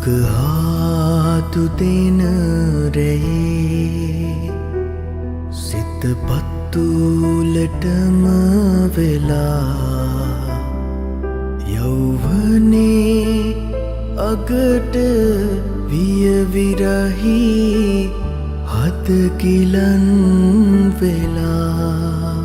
දුක හාතු දෙන රැයේ සිත පත්තුලටම වෙලා යෞවනේ අගට වියවිරහි හත කිලන් වෙලා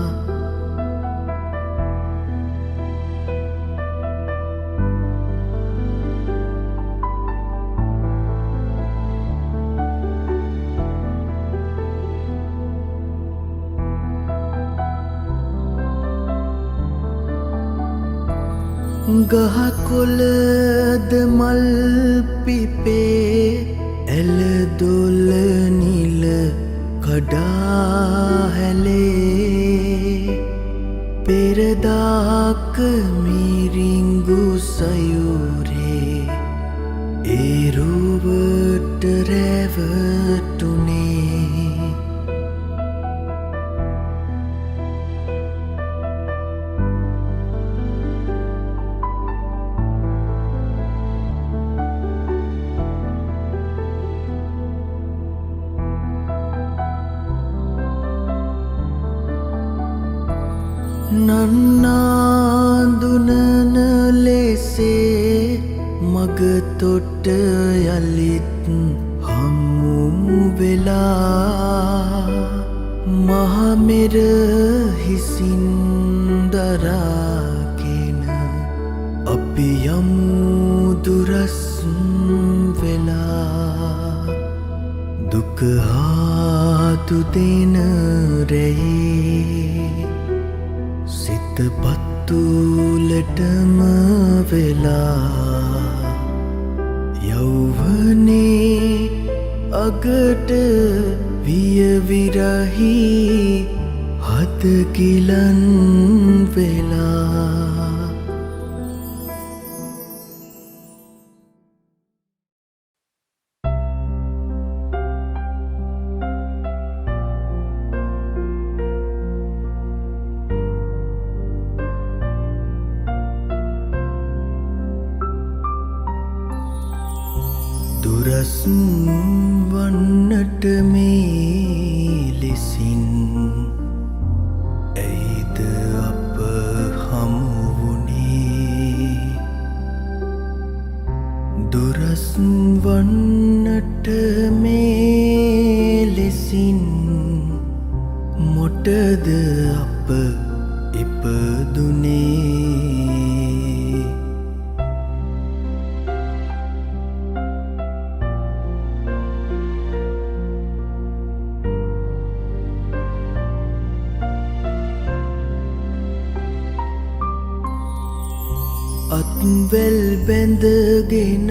ගහකොළද මල් පිපේ ඇල දොල නිල කඩා හැලේ පෙරදාක මිරිංගු සයුරේ ඒරුවට රැවටුනේ නන්නාදුනන ලෙසේ මගතොට යළිත් හමු වෙලා මහමෙර හිසින් දරාගෙන අපි යමු දුරස් වෙලා දුක හාතු දෙන රැයේ සිත පත්තුලටම වෙලා යෞවනේ අගට වියවිරහි හත කිලන් වෙලා දුරස් වන්නට මේ ලෙසින් ඇයිද අප හමුවුණේ දුරස් වන්නට මේ ලෙසින් මොටද අප ඉපදුනේ අත්වැල් බැඳගෙන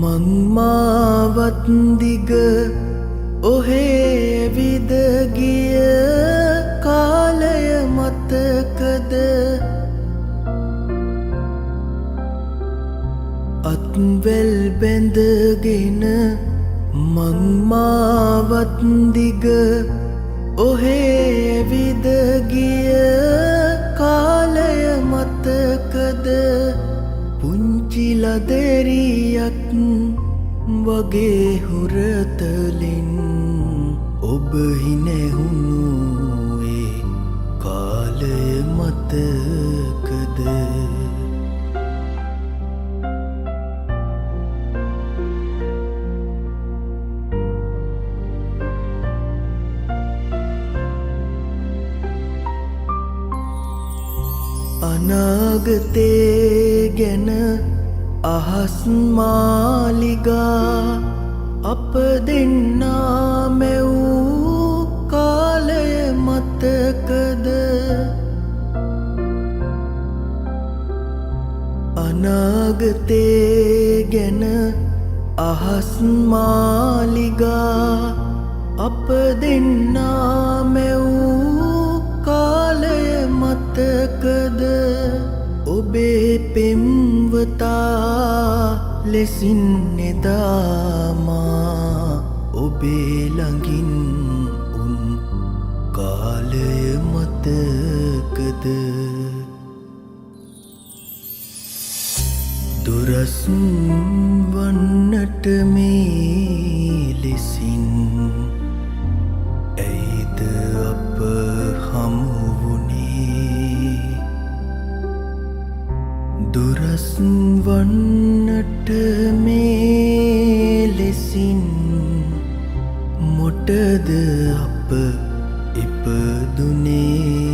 මංමාවත් දිග ඔහේ විදගිය කාලය මතකද අත්වැල් බැඳගෙන මංමාවත් දිග ඔහේ විදගිය කාලය මතකද පුංචි ලදරියක් වගේ හුරතලින් ඔබ හිනැහුණු ඒ කාලය මතකද අනාගතේ ගැන අහස් මාලිගා අප දෙන්නා මැවූ කාලය මතකද අනාගතේ ගැන අහස් මාලිගා අප දෙන්නා මැවූ කාලය මතකද ඔබේ පෙම්වතා ලෙසින් එදාමා ඔබේ ළඟින් උන් කාලය මතකද දුරස් වන්නට මේ ලෙසින් ඇයිද අප හමුවුණේ දුරස් වන්නට මේ ලෙසින් මොටද අප ඉපදුනේ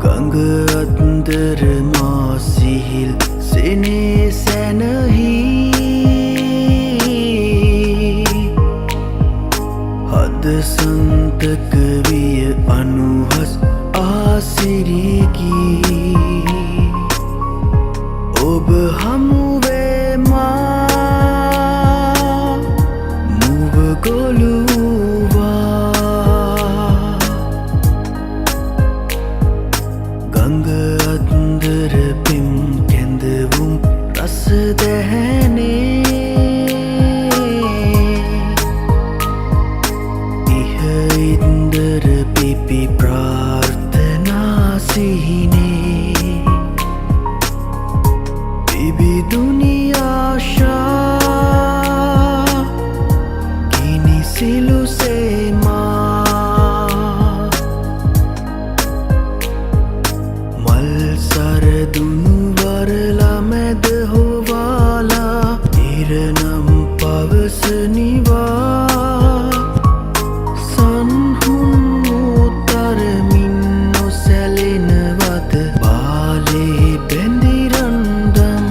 ගඟ අන්දර මා සිහිල් සෙනේ සැනහි හද සන්තක විය අනුහස් ආසිරිගී ඔබ හමුවේ මා මුව ගොළුවා ගඟ අන්දර පෙම් කැඳවුම් රස දැහැනේ ඉහ ඉන්දර පිපි ප්‍රාර්ථනා සිහිනේ පිබිදුනි ආශා කිනිසිලු සේමා මල් සරදුනු වරලා මැද හොවාලා ඉරනම් පවසනිවා සන්හුන් උතරමින් නොසැලෙනවද බාලේ බැඳිරන්දම්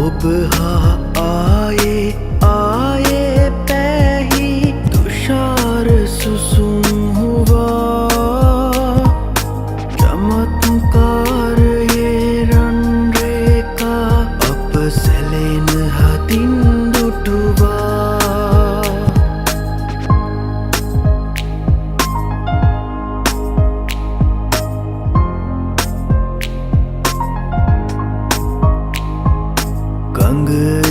ඔබ හා ආයේ ආයේ පැහි තුෂාර සුසුම් හුවා චමත්කාරයේ රන් රේඛා අප සැලෙන හදින් දුටුවා ගඟ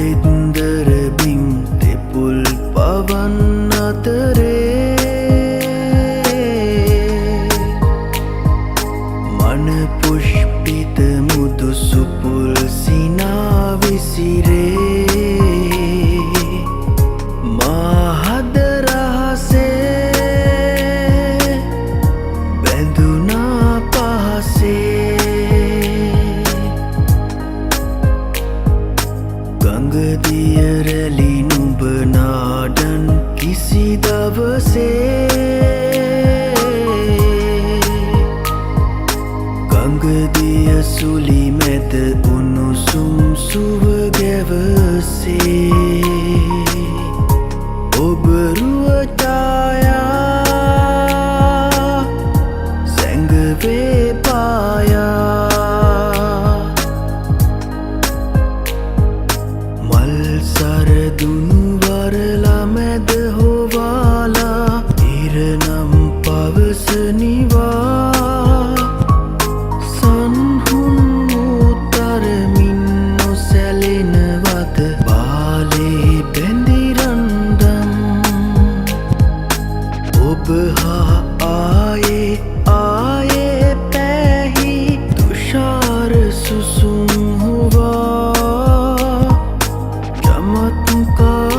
ඉන්දර බිම් තෙපුල් පවන් අතරේ මන පුෂ්පිත මුදු සුපුල් සිනා විසිරේ මා හද රහසේ බැඳුනා පහසේ ගඟ දිය රැලි නුඹ නාඩන් කිසි දවසේ ගඟ දිය සුලි මැද උණුසුම් සුව ගැවසේ ඔබ රුව ඡායා සැඟවේ පායා මල් සරදුනු වරලා මැද හොවාලා ඉරනම් පවසනිවා සන්හුන් උතරමින් නොසැලෙනවද බාලේ බැඳිරන්දම් ඔබ හා ආයේ ආයේ පැහි තුෂාර සුසුම් හුවා චමත්කාරයේ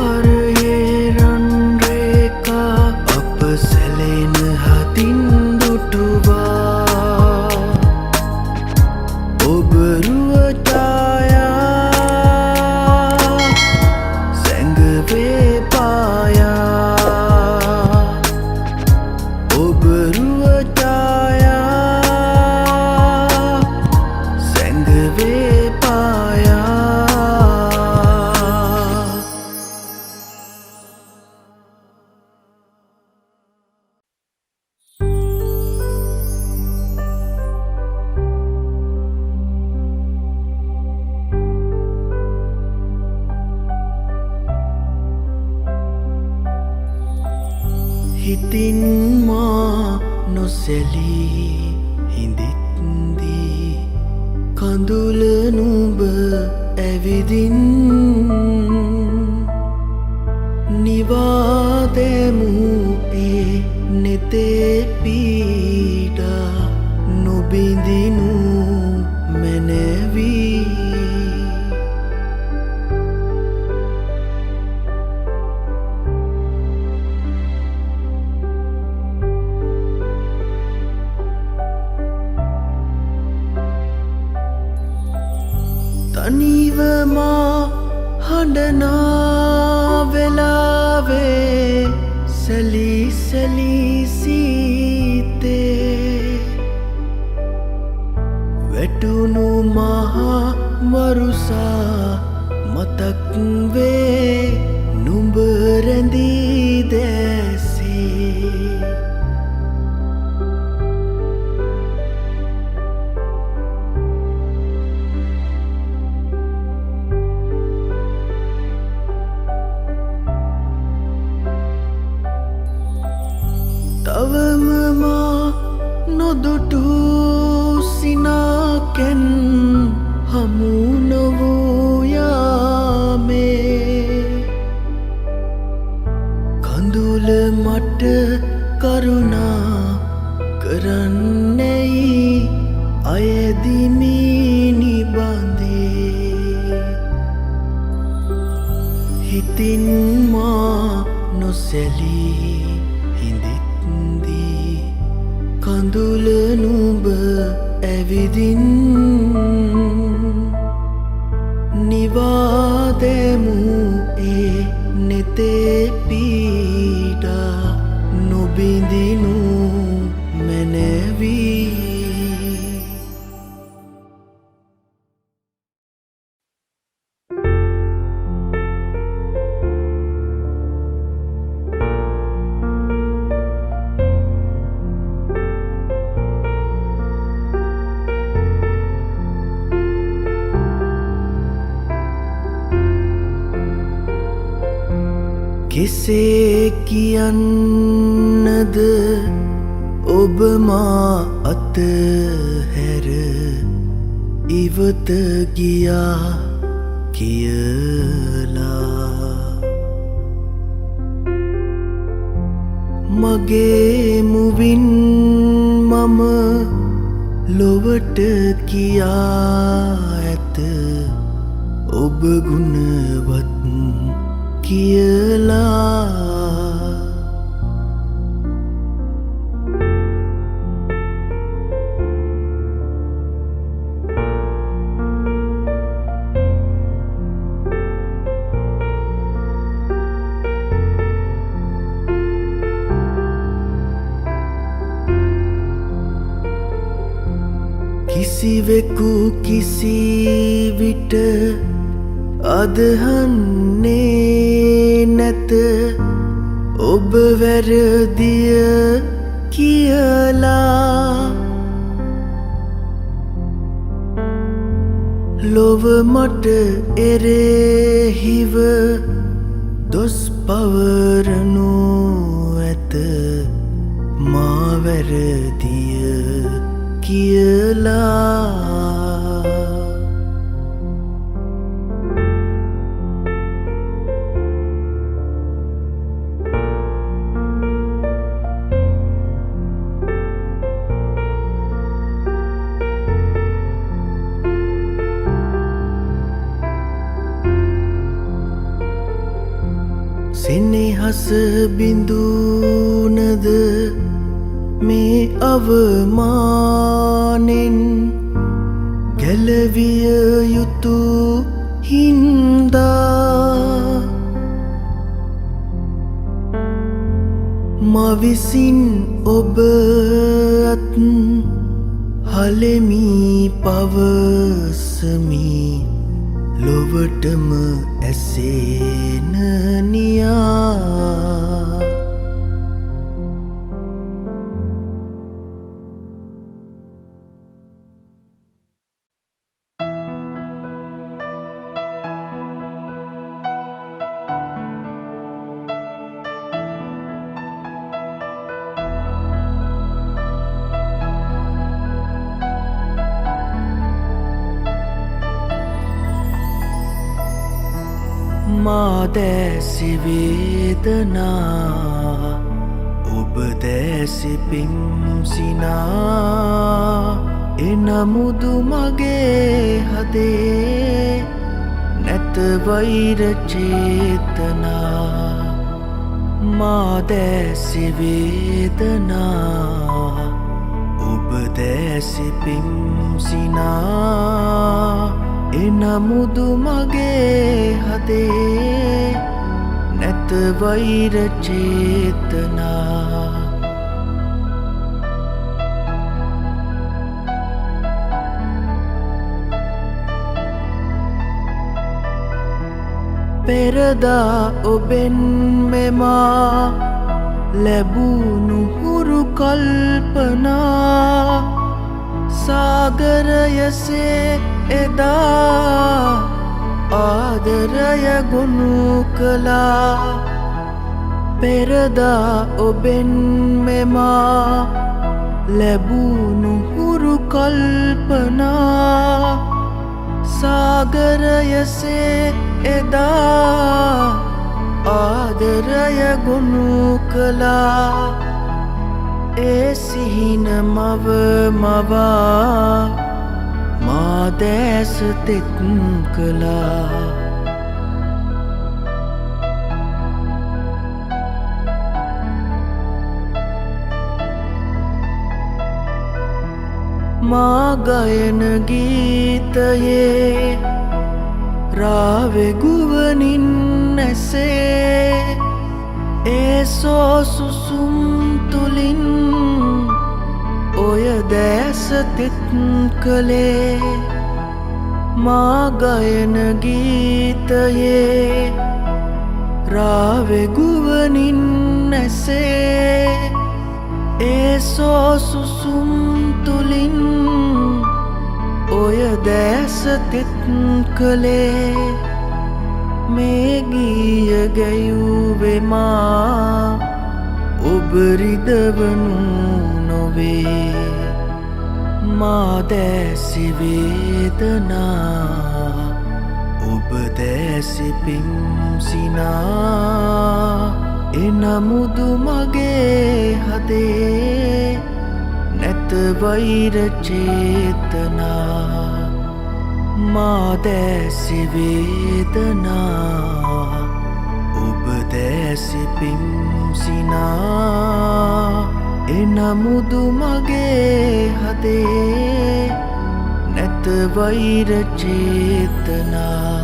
හිතින් මා නොසැලී හිඳිත්දී කඳුල නුඹ ඇවිදින් නිවාදෙමු ඒ නෙතේ පීඩා නොබිඳිනු මැනවී තනිවමා හඬනා වෙලාවේ සැලී සැලී සීතේ වැටුණු මහා වරුසා මතක් වේ නුඹ රැඳී දැසේ තවම මා නොදුටු සිනාකැන් හමු නොවූයාමේ කඳුල මට කරුණා කරන්නැයි අයදිමි නිබඳේ හිතින් මා නොසැලී කඳුල නුඹ ඇවිදින් නිවාදෙමු ඒ නෙතේ පීඩා නොබිඳිනු මැනවී කෙසේ කියන්නද ඔබ මා අතහැර ඉවත ගියා කියලා මගේ මුවින් මම ලොවට කියා ඇත ඔබ ගුණවත් කියලා කිසිවෙකු කිසි විට අදහන්නේ නැත ඔබ වැරදිය කියලා ලොව මට එරෙහිව දොස් පවරනු ඇත මා වැරදිය කියලා සෙනෙහස බිඳුනද මේ අවමානෙන් ගැලවිය යුතු හින්දා මවිසින් ඔබ අත් හලෙමි පවසමි ලොවටම ඇසේන නියා මා දැසි වේදනා ඔබ දැසි පිම්සිනා එනමුදු මගේ හදේ නැත වෛර චේතනා මා දැසි වේදනා ඔබ දැසි පිම්සිනා එනමුදු මගේ හදේ නැත වෛර චේතනා පෙරදා ඔබෙන් මෙමා ලැබුණු හුරු කල්පනා සාගරයසේ එදා ආදරය ගොනු කළා පෙරදා ඔබෙන් මෙමා ලැබුණු හුරු කල්පනා සාගරයසේ එදා ආදරය ගොනු කළා ඒ සිහින මව මවා මා දැස තෙත් කළා මා ගයන ගීතයේ රාවෙ ගුවනින් ඇසේ ඒ සෝසුසුම් තුලින් ඔය දැස තෙත් කළේ මා ගයන ගීතයේ රාවෙ ගුවනින් ඇසේ ඒ සෝසුසුම් තුලින් ඔය දැස තෙත් කළේ මේ ගීය ගැයුවේ මා ඔබ රිදවනු නොවේ මා දැසි වේදනා ඔබ දැසි පිම්සිනා එනමුදු මගේ හදේ නැත වෛර චේතනා මා දැසි වේදනා ඔබ දැසි පිම්සිනා එනමුදු මගේ හදේ නැත වෛර චේතනා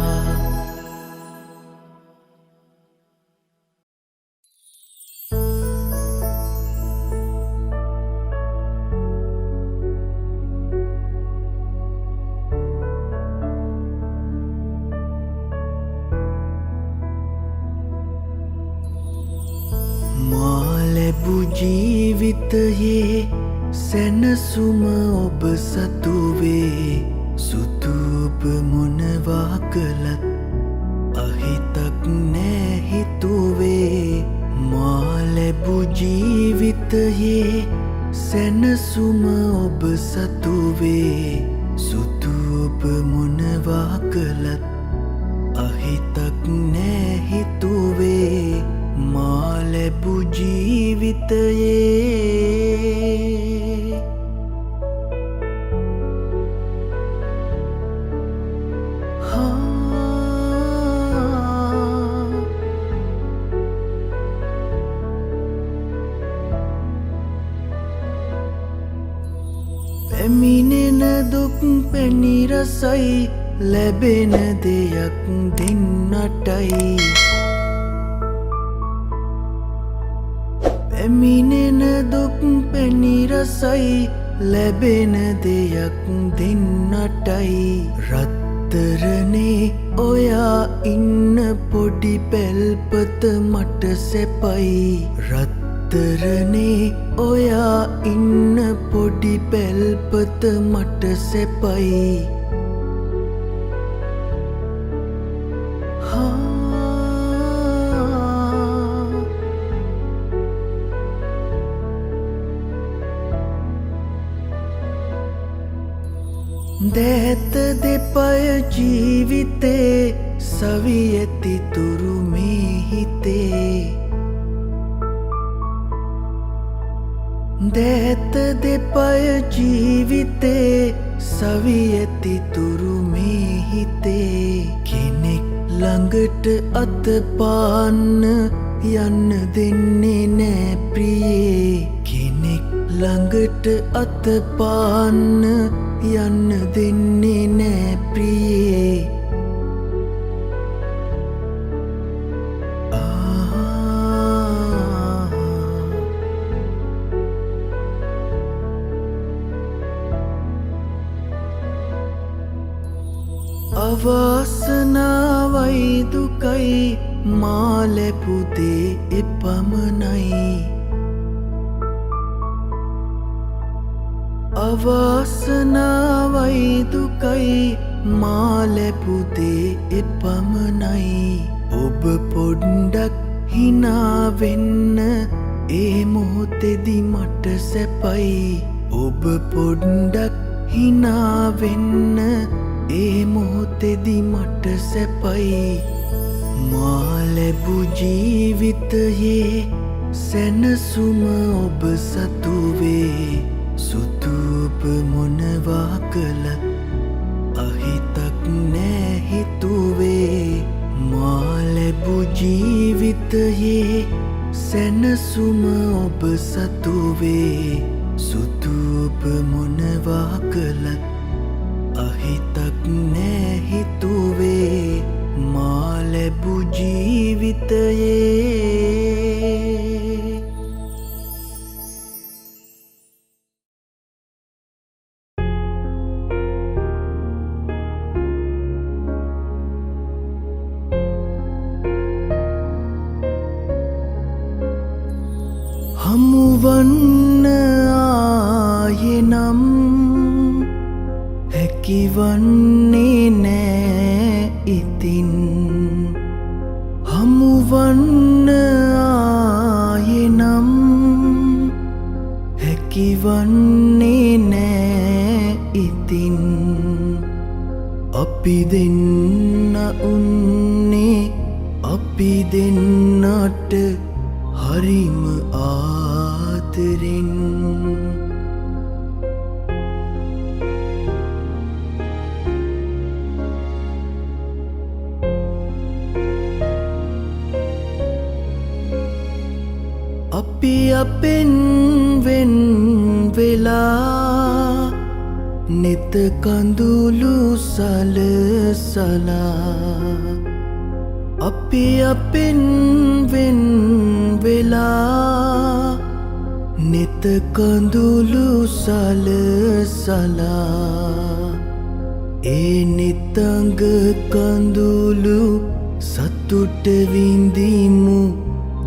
ජීවිතයේ සැනසුම ඔබ සතුවේ සුතුප මොනවා කළත් අහිතක් නෑ හිතුවේ මා ලැබු ජීවිතයේ සැනසුම ඔබ සතුවේ සුතුප මොනවා කළත් අහිතක් නෑ හිතුවේ මා ලැබු ජීවිතයේ පැමිණෙන දුක් පැණි රසයි ලැබෙන දෙයක් දෙන්නටයි පැමිණෙන දුක් පැණි රසයි ලැබෙන දෙයක් දෙන්නටයි රත්තරනේ ඔයා ඉන්න පොඩි පැල්පත මට සැපයි රත්තරනේ ඔයා ඉන්න පොඩි පැල්පත මට සැපයි දෑත දෙපය ජීවිතේ සවි ඇති තුරු මේ හිතේ දැත දෙපය ජීවිතේ සවි ඇති තුරු මේ හිතේ කෙනෙක් ළඟට අත පාන්න යන්න දෙන්නේ නෑ ප්‍රියේ කෙනෙක් ළඟට අත පාන්න යන්න දෙන්නේ නෑ ප්‍රියේ අවාසනාවයි දුකයි මා ලැබු දේ එපමණයි අවාසනාවයි දුකයි මා ලැබු දේ එපමණයි ඔබ පොඩ්ඩක් හිනා වෙන්න ඒ මොහොතේදී මට සැපයි ඔබ පොඩ්ඩක් හිනා වෙන්න ඒ මොහොතේදී මට සැපයි මා ලැබු ජීවිතයේ සැනසුම ඔබ සතු වේ සුතුප මොනවා කළත් අහිතක් නෑ හිතුවේ මා ලැබු ජීවිතයේ සැනසුම ඔබ සතු වේ සුතුප මොනවා කළත් අහිතක් නෑ හිතුවේ මා ලැබු ජීවිතයේ හමුවන්න ආයෙනම් හැකිවන්නේ නෑ ඉතින් හමුවන්න ආයෙනම් හැකිවන්නේ නෑ ඉතින් අපි දෙන්න උන්නේ අපි දෙන්නට හරිම ආදරෙන් අපි අපෙන් වෙන් වෙලා නෙත කඳුළු සලසලා අපි අපෙන් වෙන් වෙලා නෙත කඳුළු සලසලා ඒ නිතංග කඳුළු සතුට විඳිමු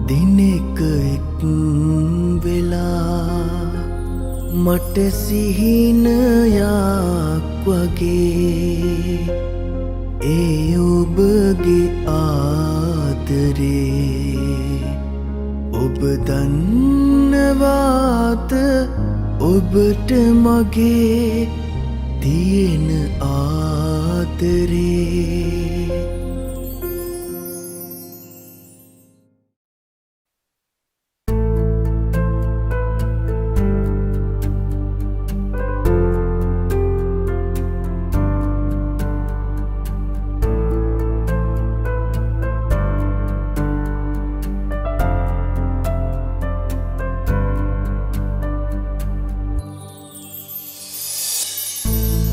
දිනෙක එක් වෙලා මට සිහිනයක් වගේ ඒ ඔබගේ ආදරේ ඔබ දන්නවාද ඔබට මගේ තියෙන ආදරේ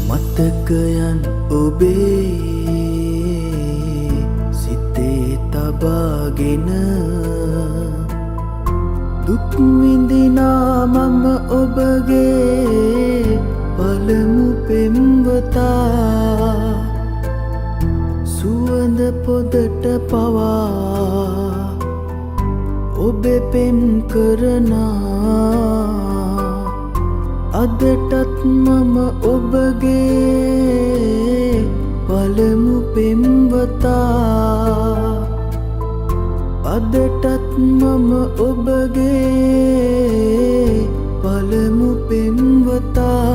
මතකයන් ඔබේ සිතේ තබාගෙන දුක් විඳිනා මම ඔබගේ පළමු පෙම්වතා සුවඳ පොදට පවා ඔබේ පෙම් කරනා අදටත් මම ඔබගේ පළමු පෙම්වතා අදටත් මම ඔබගේ පළමු පෙම්වතා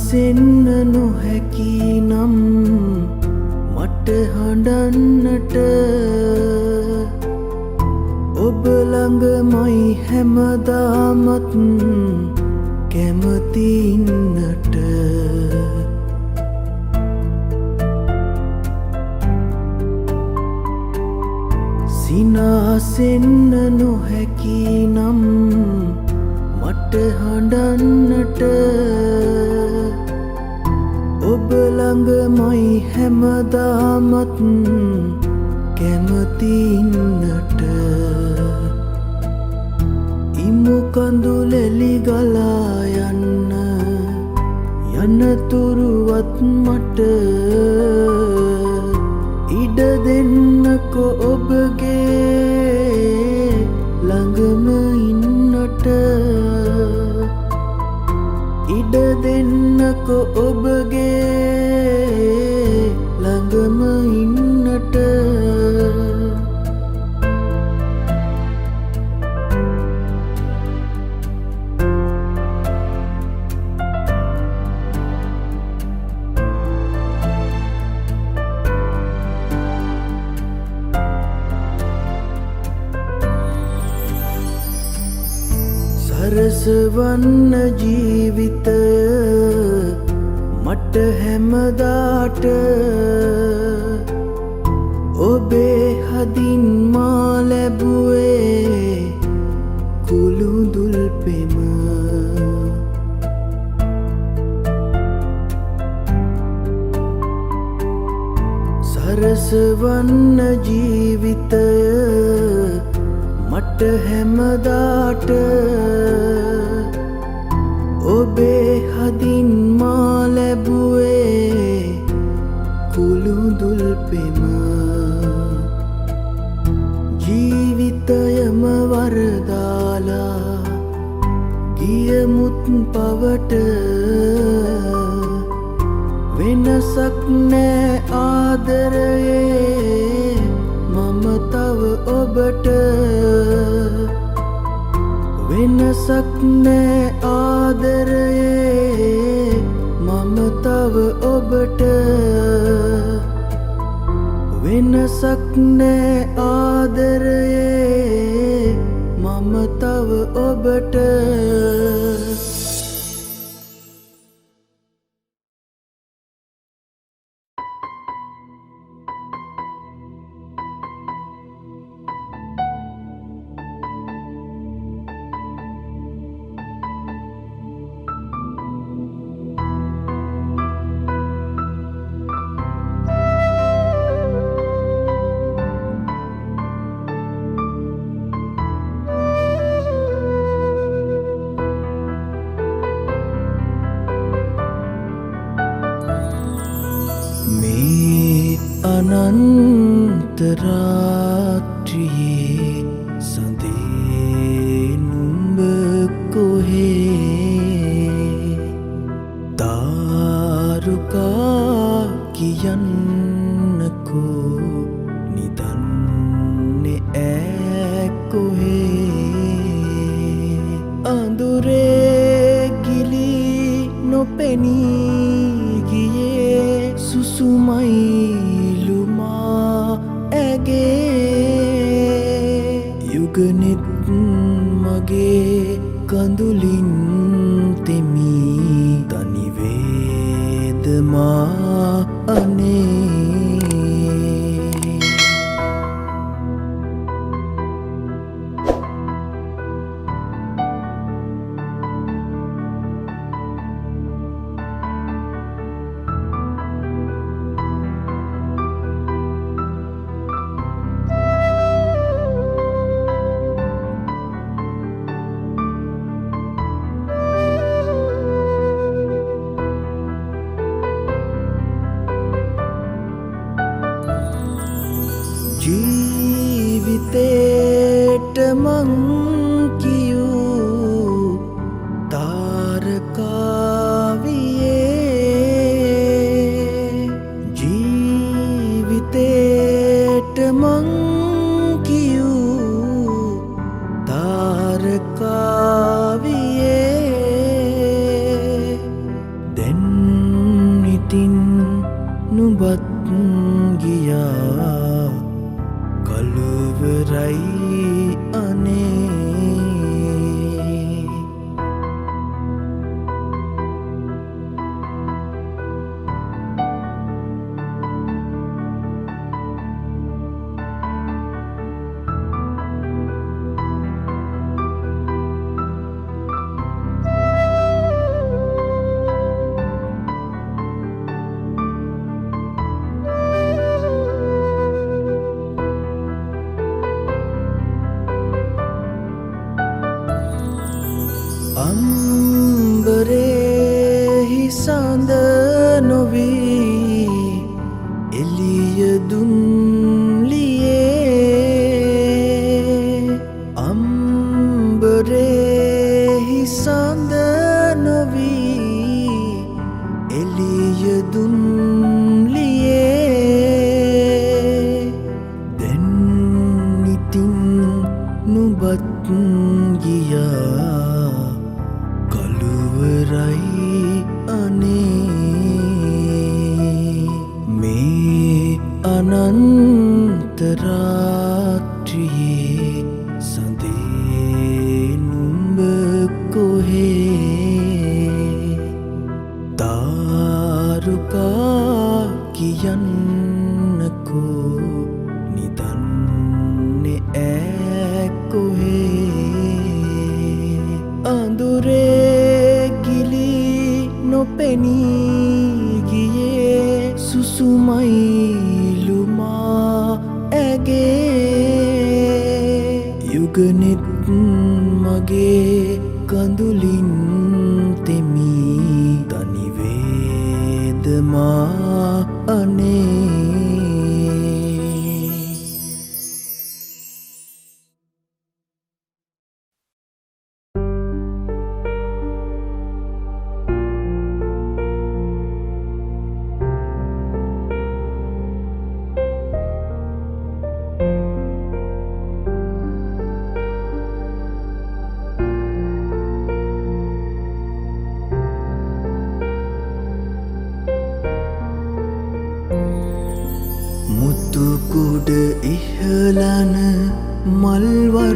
සිනාසෙන්න නොහැකි නම් මට හඬන්නට ඔබ ළඟමයි හැමදාමත් කැමති ඉන්නට සිනාසෙන්න නොහැකි නම් මට හඬන්නට ඔබ ළඟමයි හැමදාමත් කැමති ඉන්නට ඉමු කඳුලැලි ගලා යන්න යනතුරුවත් මට ඉඩ දෙන්නකො ඔබගේ ළඟම ඉන්නට ඉඩ දෙන්නකො ඔබගේ ළඟම ඉන්නට සරසවන්න ජීවිතය මට හැමදාට ඔබේ හදින් මා ලැබුවේ කුළුදුල් පෙම සරසවන්න ජීවිතය මට හැමදාට ඔබේ හදින් මා ලැබුවේ කුළුදුල් පෙම ජීවිතයම වරදාලා ගියමුත් පවට වෙනසක් නෑ ආදරයේ මම තව ඔබට වෙනසක් නෑ ආදරයේ මම තව ඔබට වෙනසක් නෑ ආදරයේ මම තව ඔබට අනන්ත රාත්‍රියේ සඳේ නුඹ කොහේ දාරුකා කියන්නකෝ නිදන්නේ ඈ කොහේ අඳුරේ ගිලී නොපෙනී ගියේ සුසුමයි යුගනෙත් මගේ කඳුලින් තෙමී තනිවේදමා අනේ ජීවිතේට මං කියූ තාරකාවියේ ජීවිතේට මං කියූ තාරකාවියේ දැන් ඉතින් නුඹත් ගියා කලවරයි අනේ අම්බරෙහි සඳ නොවී එළිය දුන්ලියේ අම්බරෙහි සඳ නොවී එළිය දුන්ලියේ දැන් ඉතින් නුඹත් ගියා කලවරයි අනේ මේ අනන්ත රාත්‍රියේ සඳේ නුඹ කොහේ තාරුකා කියන්නකෝ නිදන්නේ ඈ කොහේ අඳුරේ නොපෙනී ගියේ සුසුමයිලුමා ඇගේ යුගනෙත් මගේ කඳුලින් තෙමී තනිවේදමා අනේ මුතුකුඩ ඉහලන මල්වරුසාවේ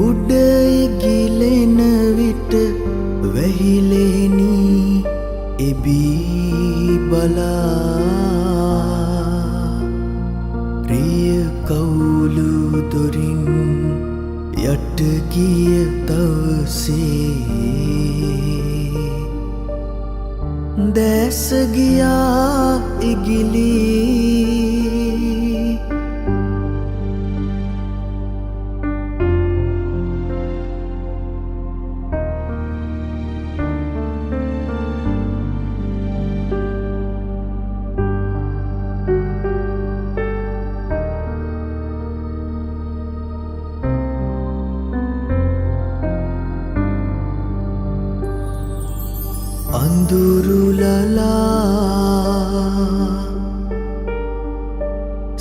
උඩ ඉගිලෙන විට වැහිලෙනී එබී බලා රිය කවුළු දොරින් යට ගිය දවසේ දැස ගියා ඉගිලී අඳුරුලලා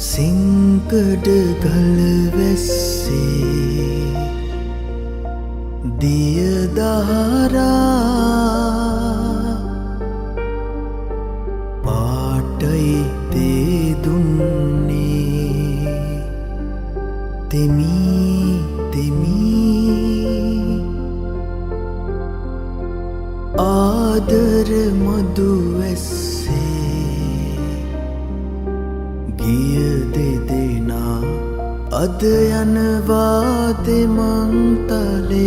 සිංකඩ ගල වැස්සේ දියදහරා පාටයි තේ දුන්නේ තෙමී තෙමී ආදර මදු වැස්සේ ගිය දෙදෙනා අද යනවා දෙමන්තලේ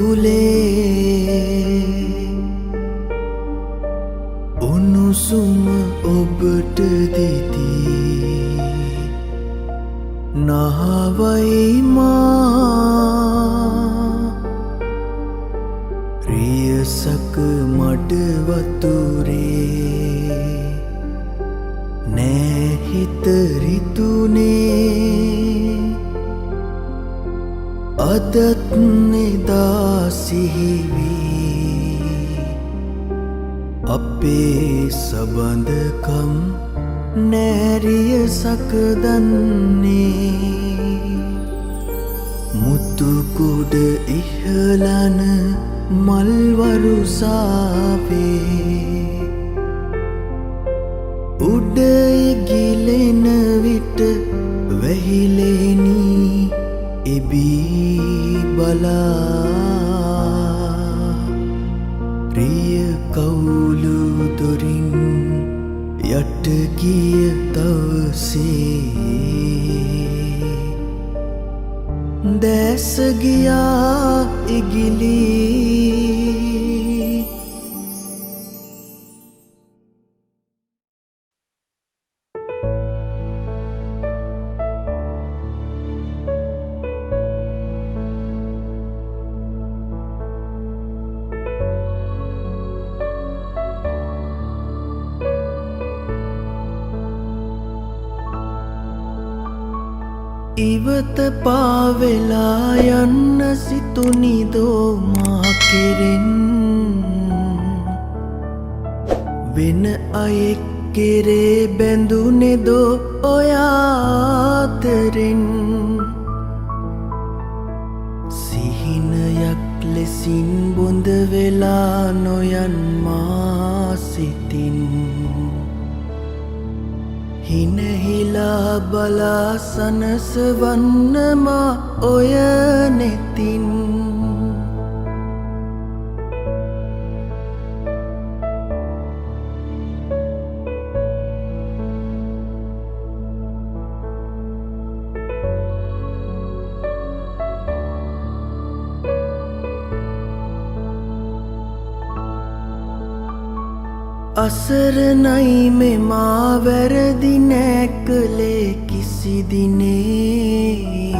ඇතුලේ උණුසුම ඔබට දෙදී නහවයි මා රියසක මඩ වතුරේ අදත් නෙදා සිහිවී අපේ සබඳකම් නෑරිය සකදන්නේ මුතුකුඩ ඉහලන මල්වරුසාවේ උඩ ඉගිලෙන විට වැහිලෙනී එබී බලා ප්‍රිය කවුළු දොරින් යට ගිය දවසේ දැස ගියා ඉගිලී ඉවත පාවෙලා යන්න සිතුනිදෝ මා කෙරෙන් වෙන අයෙක් කෙරේ බැඳුනෙදෝ ඔයාතරෙන් සිහිනයක් ලෙසින් බොඳ වෙලා නොයන් මා සිතින් හිනහිලා බලා සනසවන්නමා ඔය නෙතින් අසරණයි මෙමා වැරදි නෑ කළේ කිසි දිනේ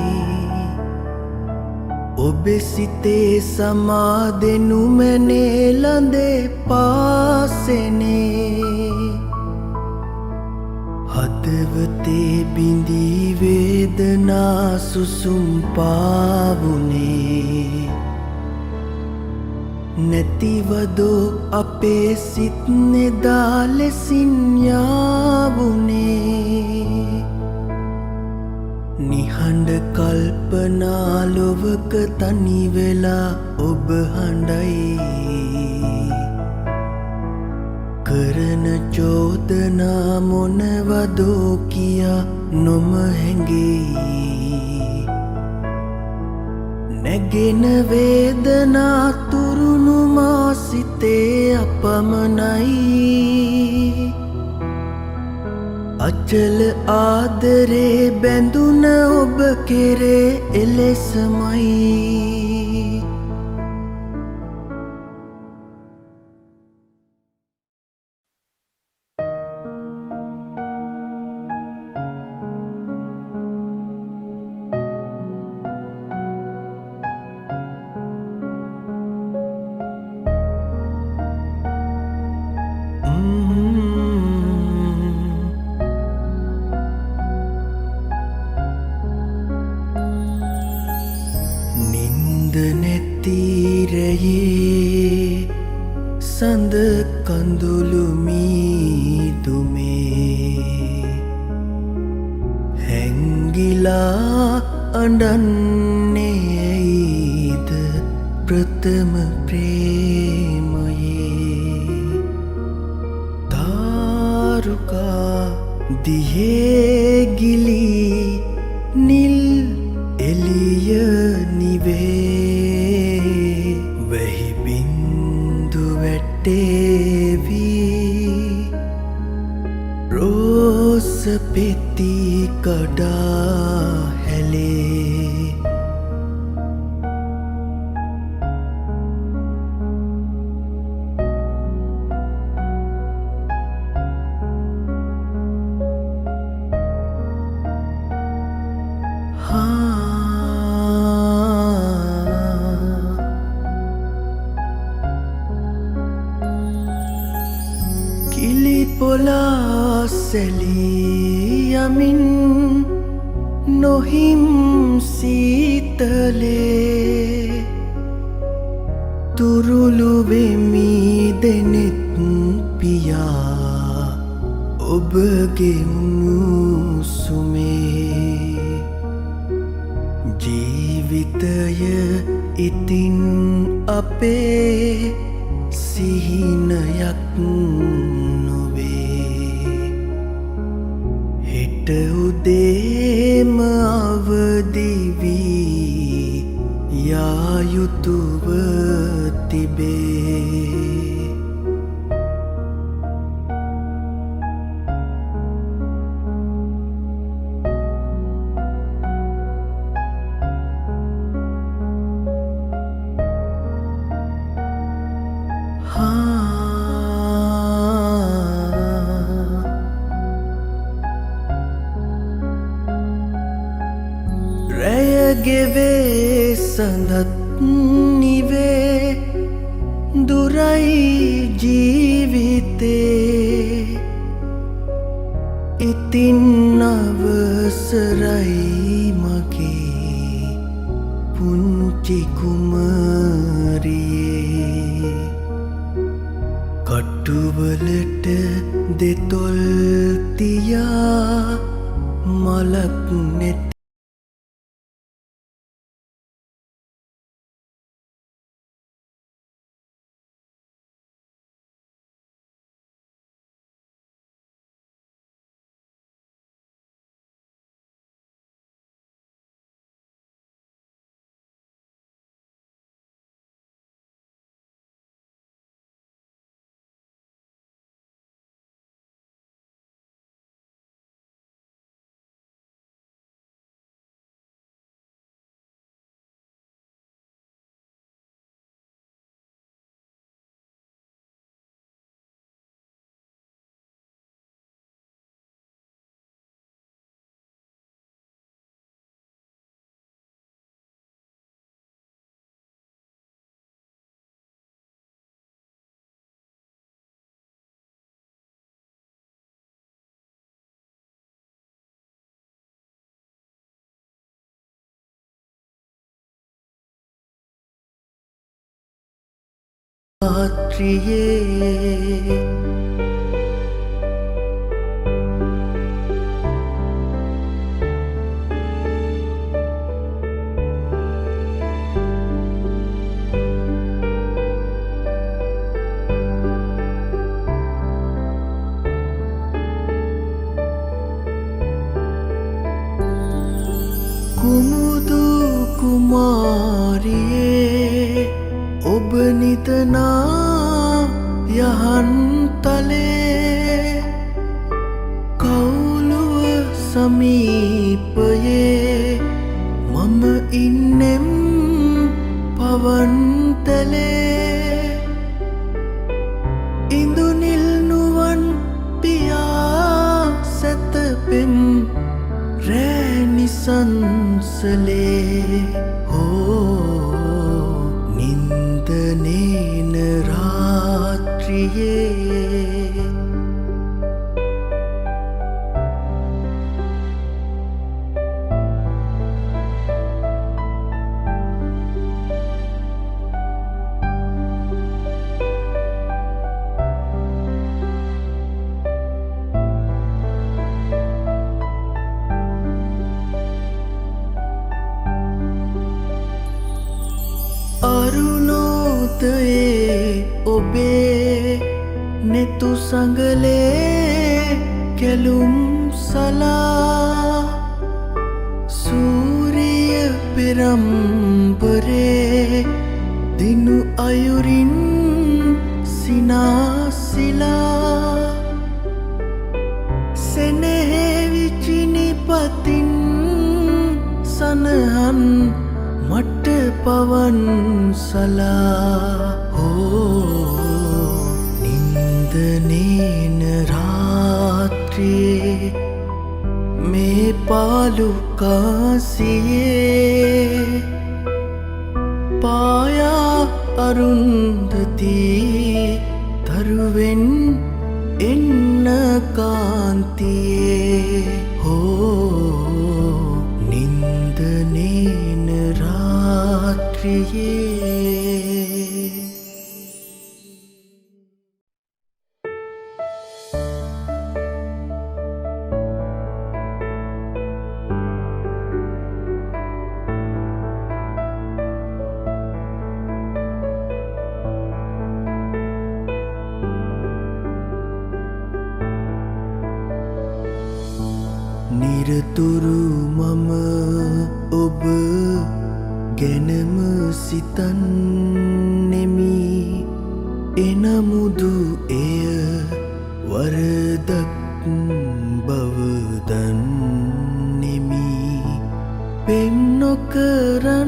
ඔබේ සිතේ සමාදෙනු මැනේ ළඳේ පාසෙනේ හදවතේ බිඳී වේදනා සුසුම් පාවුනේ නැතිවදෝ අපේ සිත් නෙදා ලෙසින් යාවුනේ නිහඬ කල්පනා ලොවක තනිවෙලා ඔබ හඬයි කරන චෝදනා මොනවදෝ කියා නොම හැඟෙයි නැගෙන වේදනා තුරුණු මා සිතේ අපමණයි අචල ආදරේ බැඳුන ඔබ කෙරේ එලෙසමයි නැතිරයේ සඳ කඳුළු මීදුමේ හැංගිලා අඬන්නේ ඇයිද ප්‍රථම ප්‍රේමයේ තාරුකා දිහේ ගිලී නිල් එළිය නිවේ වැහි බින්දු වැටේවී රෝස පෙති කඩා හැලේ කිලි පොලා සැලී යමින් නොහිම් සීතලේ තුරුළු වෙමි දෙනෙත් පියා ඔබගේ උණුසුමේ ජීවිතය ඉතින් අපේ සිහිනයක් නොවේ හෙට උදේම අවදි වී යා යුතුව තිබේ රැයගෙවේ සඳත් නිවේ දුරයි ජීවිතේ ඉතින් අවසරයි මගේ පුංචි කුමරියේ කටුවලට දෙතොල් තියා මලක් නැති රාත්‍රියේ කුමුදු කුමාරියේ ඔබ නිතනා යහන්තලේ කවුළුව සමීපයේ මම ඉන්නෙම් පවන්තලේ ඉඳුනිල් නුවන් පියා සැතපෙම් රැනිසංසලේ නින්දනේන රාත්‍රියේ අරුණෝදයේ ඔබේ නෙතු සඟලේ කැලුම් සලා සූරිය පෙරම්බරේ දිනු අයුරින් සිනාසිලා සෙනෙහෙවිචිනිපතින් සනහන් මට පවන්සලා නින්දනේන රාත්‍රියේ මේ පාලු කාසියේ පායා අරුන්දති තරුවෙන් එන්න කාන්තියේ කුමාරියේ නිරතුරු මම ඔබ ගැනම සිතන්නෙමි එනමුදු එය වරදක් බව දන්නෙමි පෙම් නොකරන්නට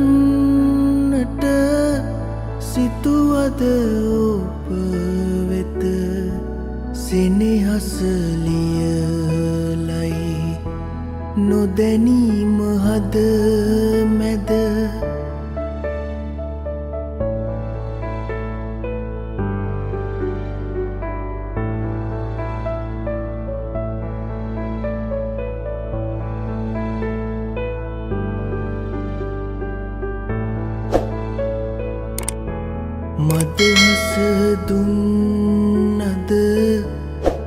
සිතුවද ඔබ වෙත සෙනෙහස ලියලයි නොදැනීම හද මැද මදහස දුන්නද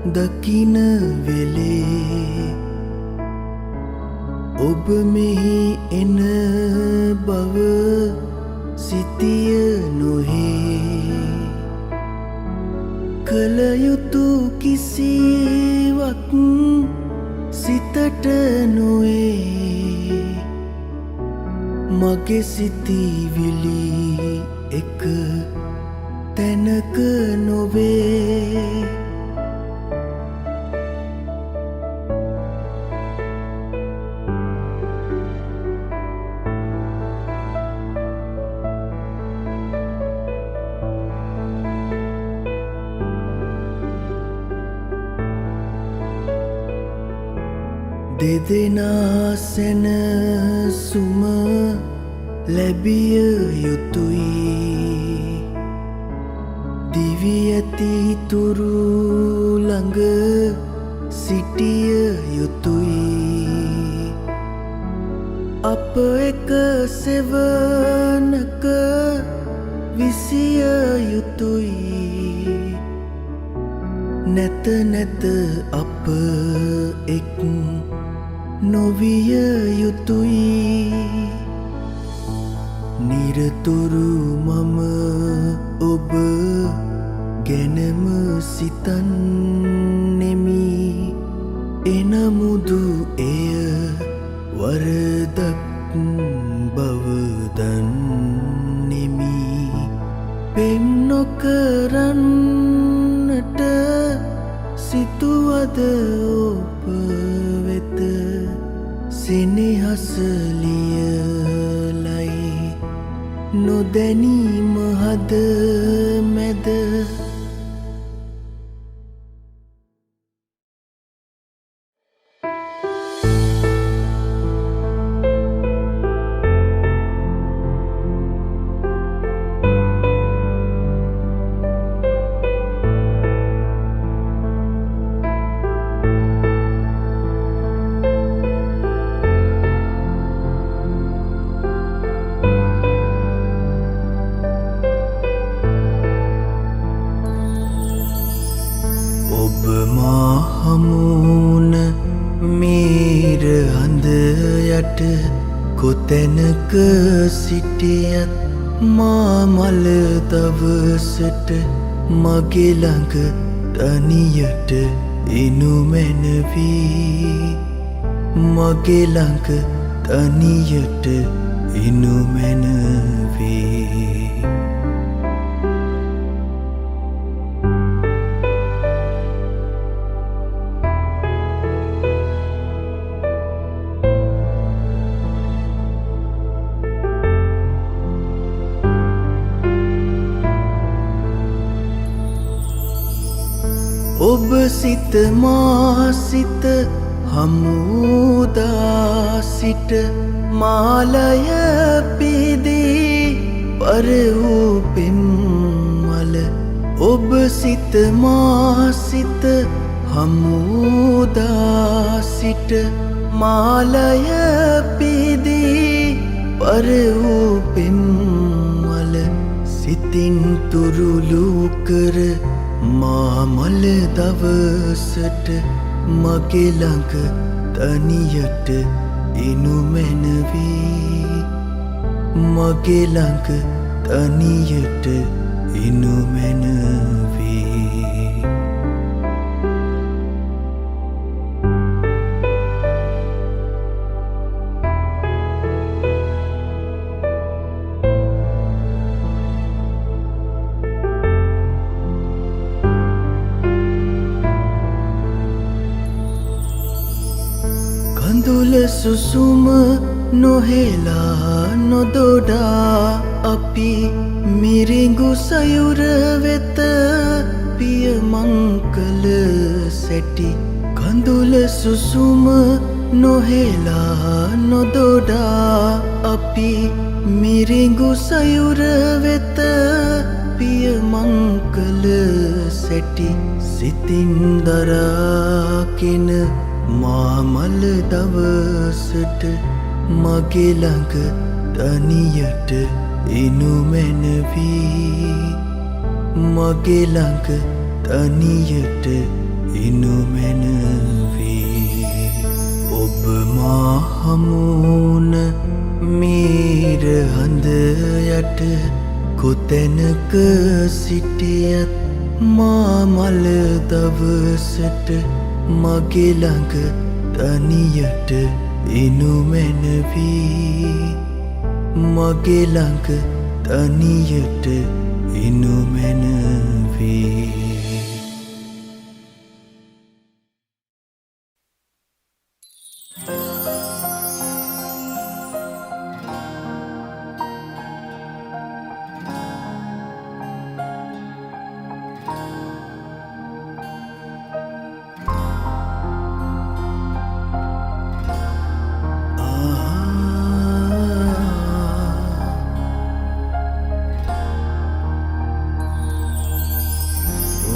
දකින වෙලේ ඔබ මෙහි එන බව සිතිය නොහේ කළ යුතු කිසිවක් සිතට නොවේ මගේ සිතිවිලි එක තැනක නොවේ දෙදෙනා සැනසුම ලැබිය යුතුයි දිවි ඇති තුරු ළඟ සිටිය යුතුයි අප එක සෙවනක විසිය යුතුයි නැත නැත අප එක් නොවිය යුතුයි නිරතුරු මම ඔබ ගැනම සිතන්නෙමි එනමුදු එය වරදක් බව දන්නෙමි පෙම් නොකරන්නට සිතුවද ඔබ වෙත සෙනෙහස ලියලයි නොදැනීම හද මැද හමුන මීර හඳ යට කොතැනක සිටියත් මා මල දවසට මගේ ළඟ තනියට එනු මැනවී මගේ ළඟ තනියට එනු මැනවී ඔබ සිත මා සිත හමුදා සිට මාලය පිදී පර වූ පෙම්මල ඔබ සිත මා සිත හමුදා සිට මාලය පිදී පර වූ පෙම්මල සිතින් තුරුලු කර මාමල දවසට මගේ ළඟ තනියට එනු මැනවී මගේ ළඟ තනියට එනු මැනවී කඳුල සුසුම නොහෙලා නොදොඩා අපි මිරිඟු සයුර වෙත පියමං කළ සැටි කඳුල සුසුම නොහෙලා නොදොඩා අපි මිරිඟු සයුර වෙත පියමං කළ සැටි සිතින් දරාගෙන මාමල දවසට මගේ ළඟ තනියට එනු මැනවී මගේ ළඟ තනියට එනු මැනවී ඔබ මා හමුවන මීර හඳ යට කොතැනක සිටියත් මාමල දවසට මගේ ළඟ තනියට එනු මැනවී මගේ ළඟ තනියට එනු මැනවී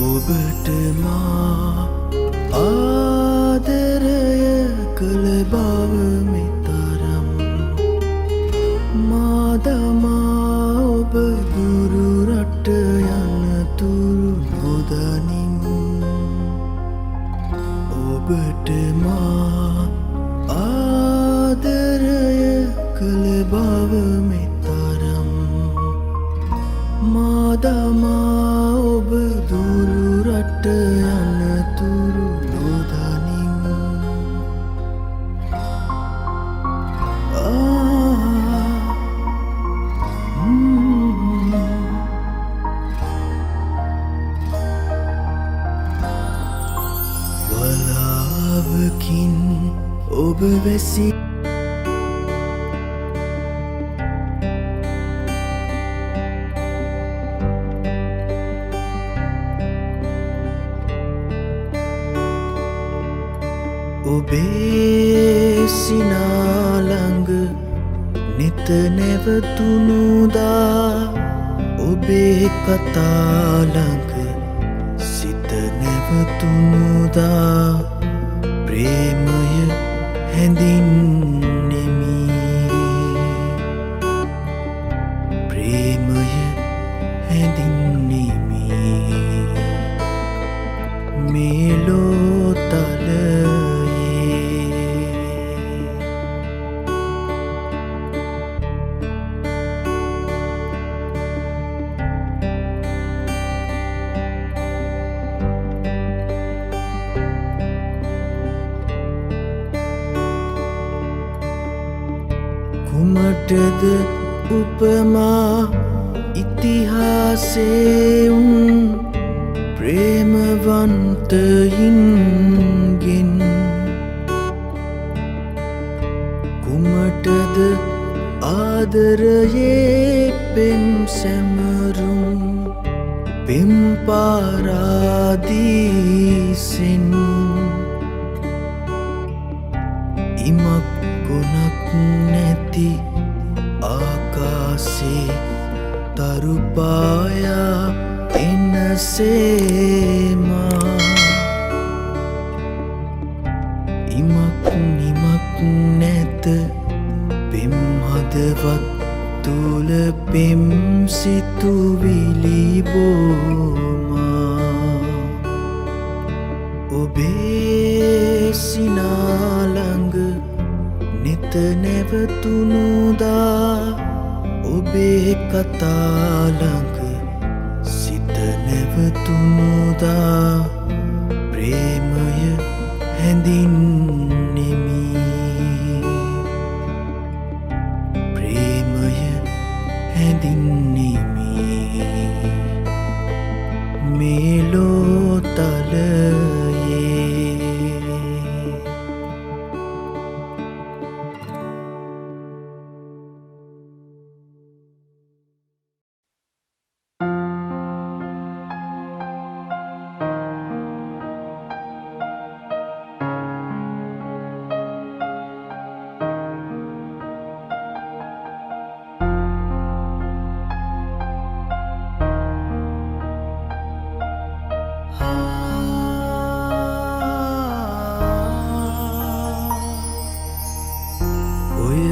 ඔබට මා ආදරය කළ බව මෙතරම් මා දමා ඔබ දුරු රට යනතුරු නොදනිම් ඔබට මා ආදරය කළ බව මෙතරම් මා දමා ඔබ දුරු රට යනතුරු නොදනිම් වලාවකින් ඔබ වැසි ඔබේ සිනා ළඟ නිත නැවතුණුදා ඔබේ කතා ළඟ සිත නැවතුණුදා ප්‍රේමය හැඳින්නෙමි ප්‍රේමය හැඳින්නෙමි මෙලෝ තලයේ කුමටද උපමා ඉතිහාසයේ උන් ප්‍රේමවන්තයින්ගෙන් කුමටද ආදරයේ පෙම් සැමරුම් පෙම් පාරාදීසෙන් ඉමක් ගුණක් නැති ආකාසේ තරුපායා එනසේමා ඉමක් නිමක් නැත පෙම් හදවත් තුල පෙම් සිතුවිලි බෝමා ඔබේ සිනාලඟ නිත නැවතුණුදා ඔබේ කතාලඟ සිත නැවතුණුදා ප්‍රේමය හැඳින්නෙමි ප්‍රේමය හැඳින්නෙමි මේ ලෝතලයේ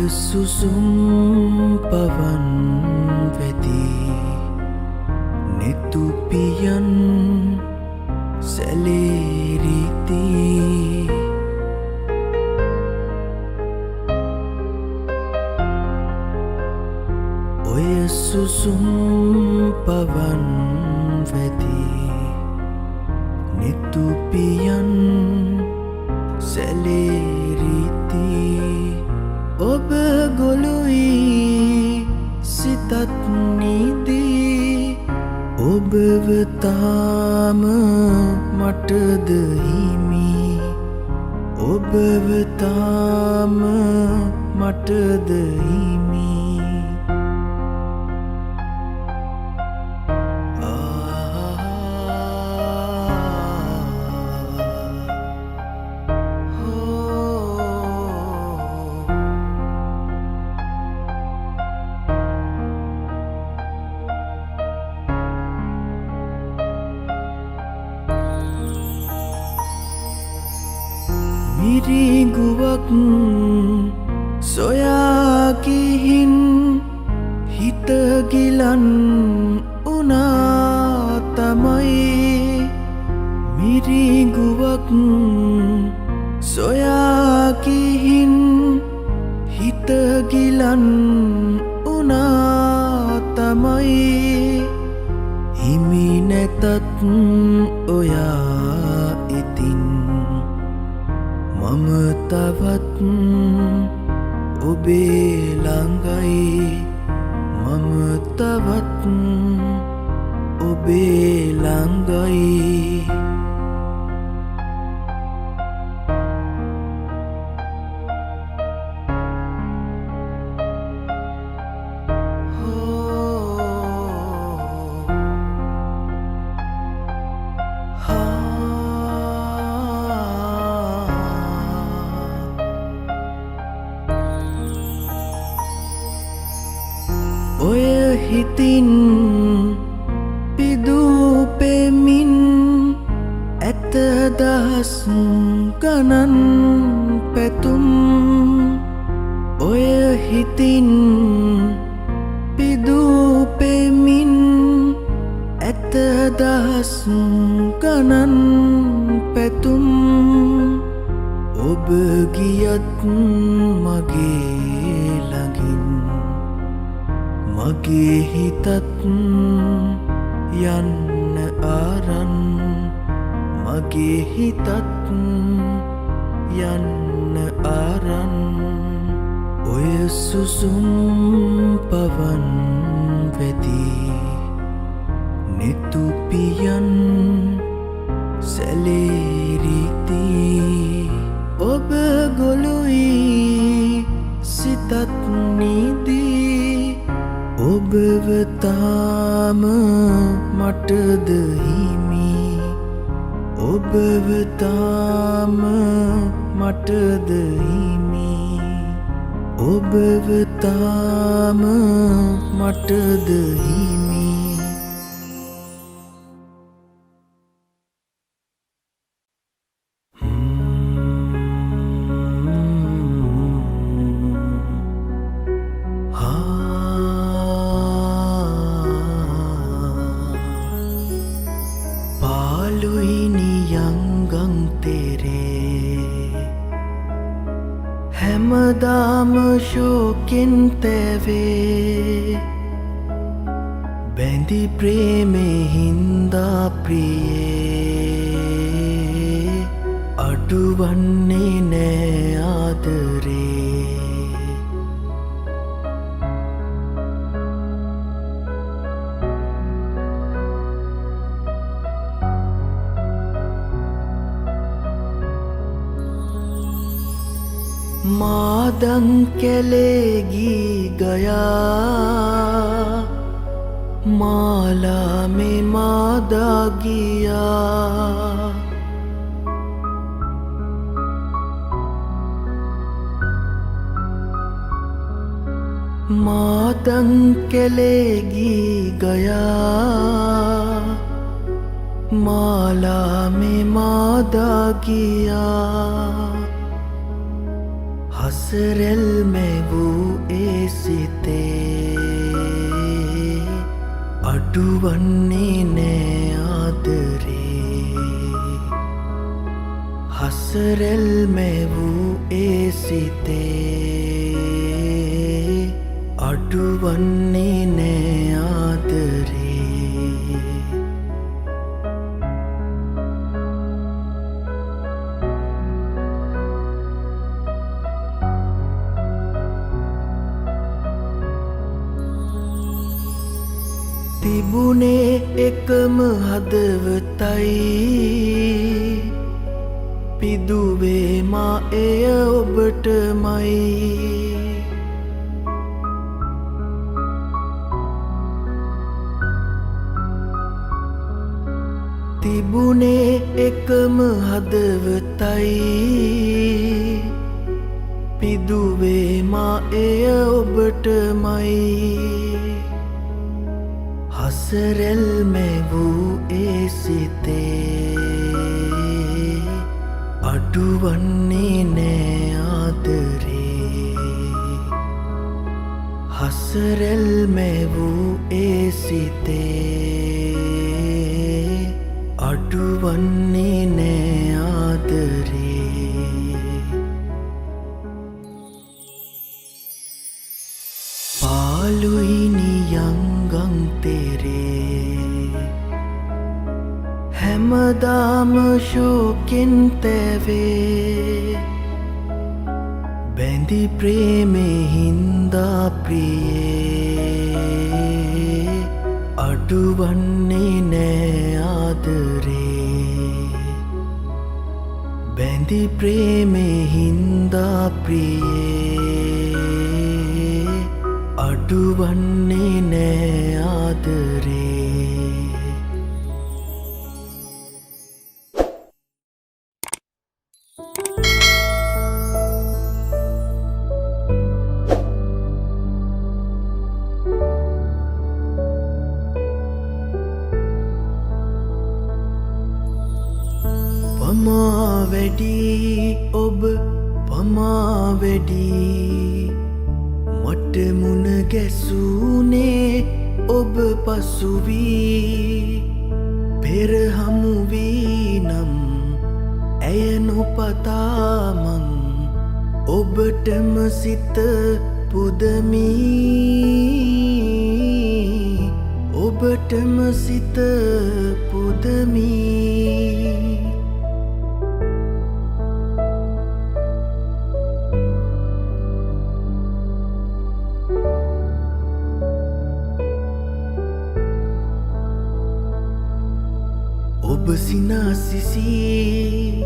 සුසුම් පවන් වෙදී නෙතුපියන් සැලේරිති ඔය සුසුම් පවන් වෙදී නෙතුපියන් සැලේරිති ඔබ ගොළුයි සිතත් නිදී ඔබව තාම මටද හිමි ඔබව තාම මටද හිමි මිරිඟුවක් සොයා ගිහින් හිත ගිලන් උනා තමයි මිරිඟුවක් සොයා ගිහින් හිත ගිලන් උනා තමයි හිමි නැතත් ඔයා ඉතින් මම තවත් ඔබේ ළඟයි මම තවත් ඔබේ ළඟයි ඔය හිතින් පිදූ පෙමින් ඇත දහස් ගණන් පැතුම් ඔය හිතින් පිදූ පෙමින් ඇත දහස් ගණන් පැතුම් ඔබ ගියත් මගේ ළඟින් මගේ හිතත් යන්න ආරන් මගේ හිතත් යන්න ආරන් ඔය සුසුම් පවන් වෙදී නෙතුපියන් සැලේරිති ඔබ ගොළුයි සිතත් නිදී ඔබව තාම මටද හිමි ඔබව තාම මටද හිමි ඔබව තාම මටද හිමි Ah තෙරේ හැමදාම ශෝකෙන් තැවේ බැඳි ප්‍රේමේ හින්දා ප්‍රියේ අඩුවන්නේ නෑ ආදරේ मादं कैलेगी गया माला में मादा गया मादं कैलेगी गया माला में मादा गया हसरल में वो ऐसिते अडुवन्ने ने आदरे हसरल में वो ऐसिते अडुवन्ने ने आदरे තිබුණේ එකම හදවතයි පිදුවේ මා එය ඔබටමයි තිබුණේ එකම හදවතයි පිදුවේ මා එය ඔබටමයි हसरल में वो ऐसिते अडुवन्ने ने आदरे हसरल में वो ऐसिते अडुवन्ने ने आदरे පාලුයිනි යංගං තෙරේ හැමදාම ශෝකෙන් තැවේ බැඳි ප්‍රේමේ හින්දා ප්‍රියේ අඩුවන්නේ නෑ ආදරේ බැඳි ප්‍රේමේ හින්දා ප්‍රියේ අඩුවන්නේ නෑ ආදරේ පමා වැඩි ඔබ පමා වැඩි මට මුණ ගැසුනේ ඔබ පසුවී පෙර හමුවී නම් ඇය නොපතාමං ඔබටම සිත පුදමී ඔබටම සිත පුදමී ඔබ සිනාසිසී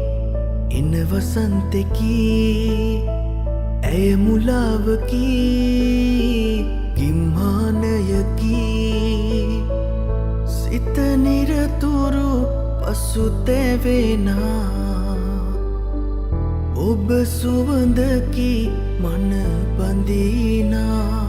එන වසන්තෙකි ඇය මුලාවකි ගිම්හානයකි සිත නිරතුරු පසුතැවෙනා ඔබ සුවඳකි මන බඳිනා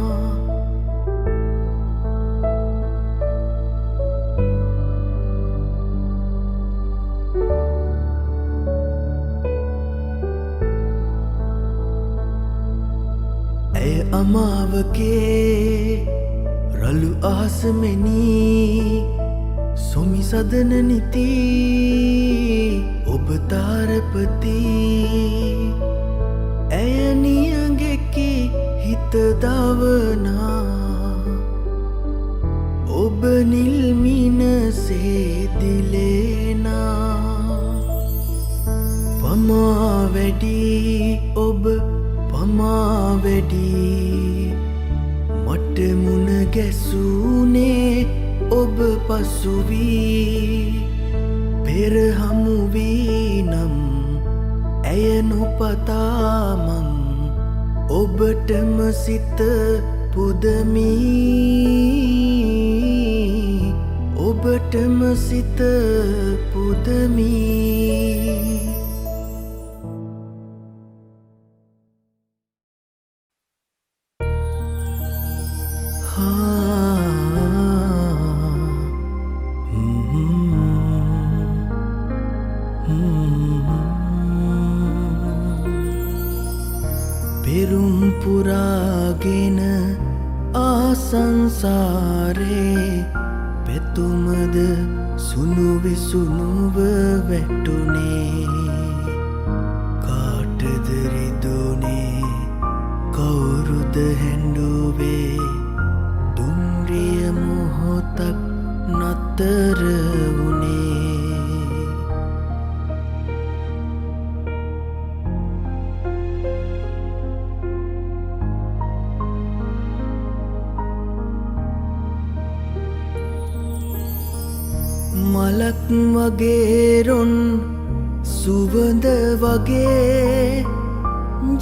අමාවගේ රළු අහසමෙනී සොමි සදන නිති ඔබ තාරපති ඇය නියඟෙකි හිත දවනා ඔබ නිල්මිනසේ දිලේනා පමා වැඩි ඔබ පමා වැඩි මට මුණ ගැසුනේ ඔබ පසුවී පෙර හමුවී නම් ඇය නොපතාමං ඔබටම සිත පුදමී ඔබටම සිත පුදමී පෙරුම් පුරාගෙන ආසංසාරේ පැතුමද සුණු විසුණුව වැටුනේ කාටද රිදුනේ කවුරුද හැඬුවේ දුම්රිය මොහොතක් නතර වුනේ මලක් වගේ රොන් සුවඳ වගේ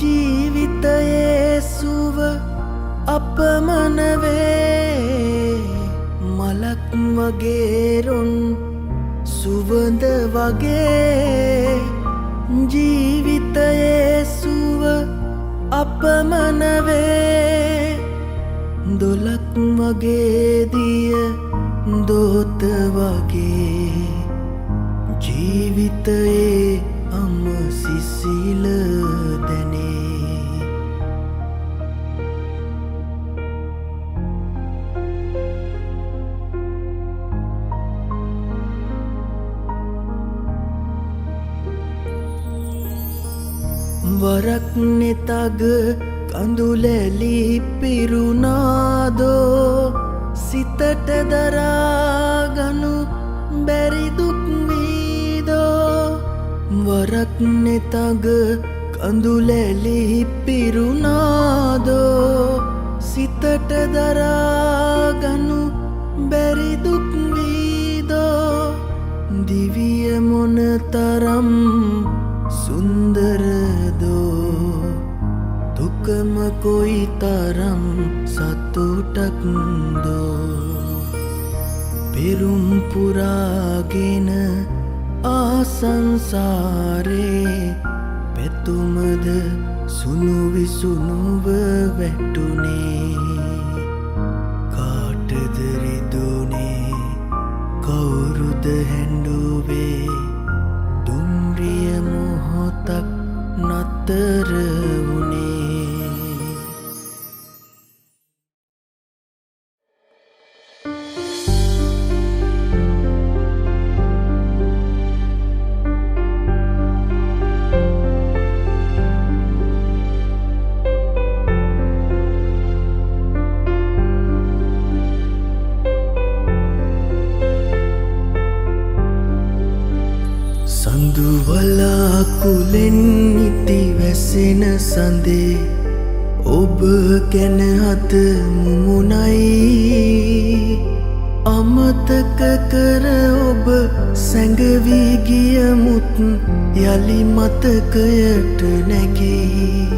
ජීවිතයේ සුව අපමණ වේ මලක් වගේ රොන් සුවඳ වගේ ජීවිතයේ සුව අපමණ වේ දොලක් වගේ දිය දෝත වගේ ජීවිතයේ අම සිසිල දැනේ වරක් නෙතග කඳුලැලි පිරුණාදෝ සිතට දරාගනු බැරි දුක් වීදෝ වරක් නෙතග කඳුලැලි පිරුණාදෝ සිතට දරාගනු බැරි දුක් වීදෝ දිවිය මොන තරම් සුන්දරදෝ දුකම කොයි තරම් සතුටක්දෝ පෙරුම් පුරාගෙන ආසංසාරේ පැතුමද සුණු විසුණුව වැටුනේ කාටද රිදුනේ කවුරුද හැඬුවේ දුම්රිය මොහොතක් නතර වුනේ සඳුවලාකුලෙන් ඉති වැසෙන සඳේ ඔබ ගැන අත මුමුණයි අමතක කර ඔබ සැඟවී ගියමුත් යලි මතකයට නැගී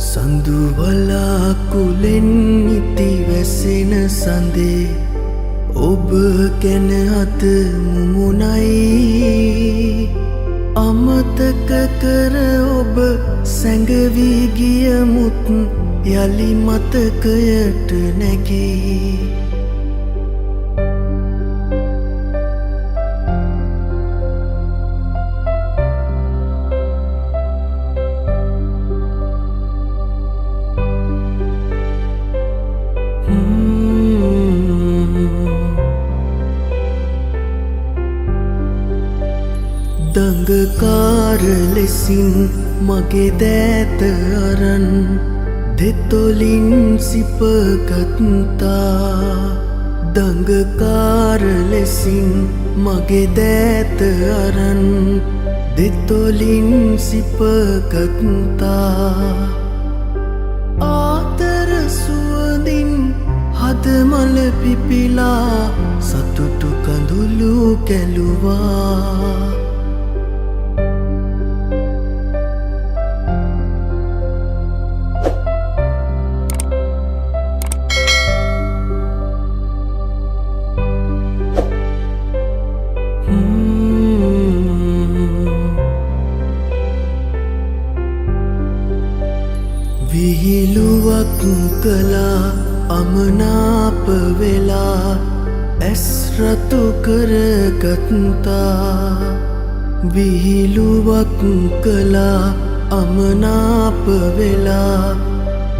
සඳුවලාකුලෙන් ඉති වැසෙන සඳේ ඔබ ගැන අත මුමුණයි අමතක කර ඔබ සැඟවී ගියමුත් යලි මතකයට නැගී දඟකා ලෙසින් මගේ දෑත අරන් දෙතොලින් සිපගත්තා දඟකාර ලෙසින් මගේ දෑත අරන් දෙතොලින් සිපගත්තා ආතර සුවඳින් හදමල පිපිලා සතුටු කඳුළු කැලුවා විහිළුවක් කළා අමනාප වෙලා ඇස් රතු කරගත්තා විහිළුවක් කළා අමනාප වෙලා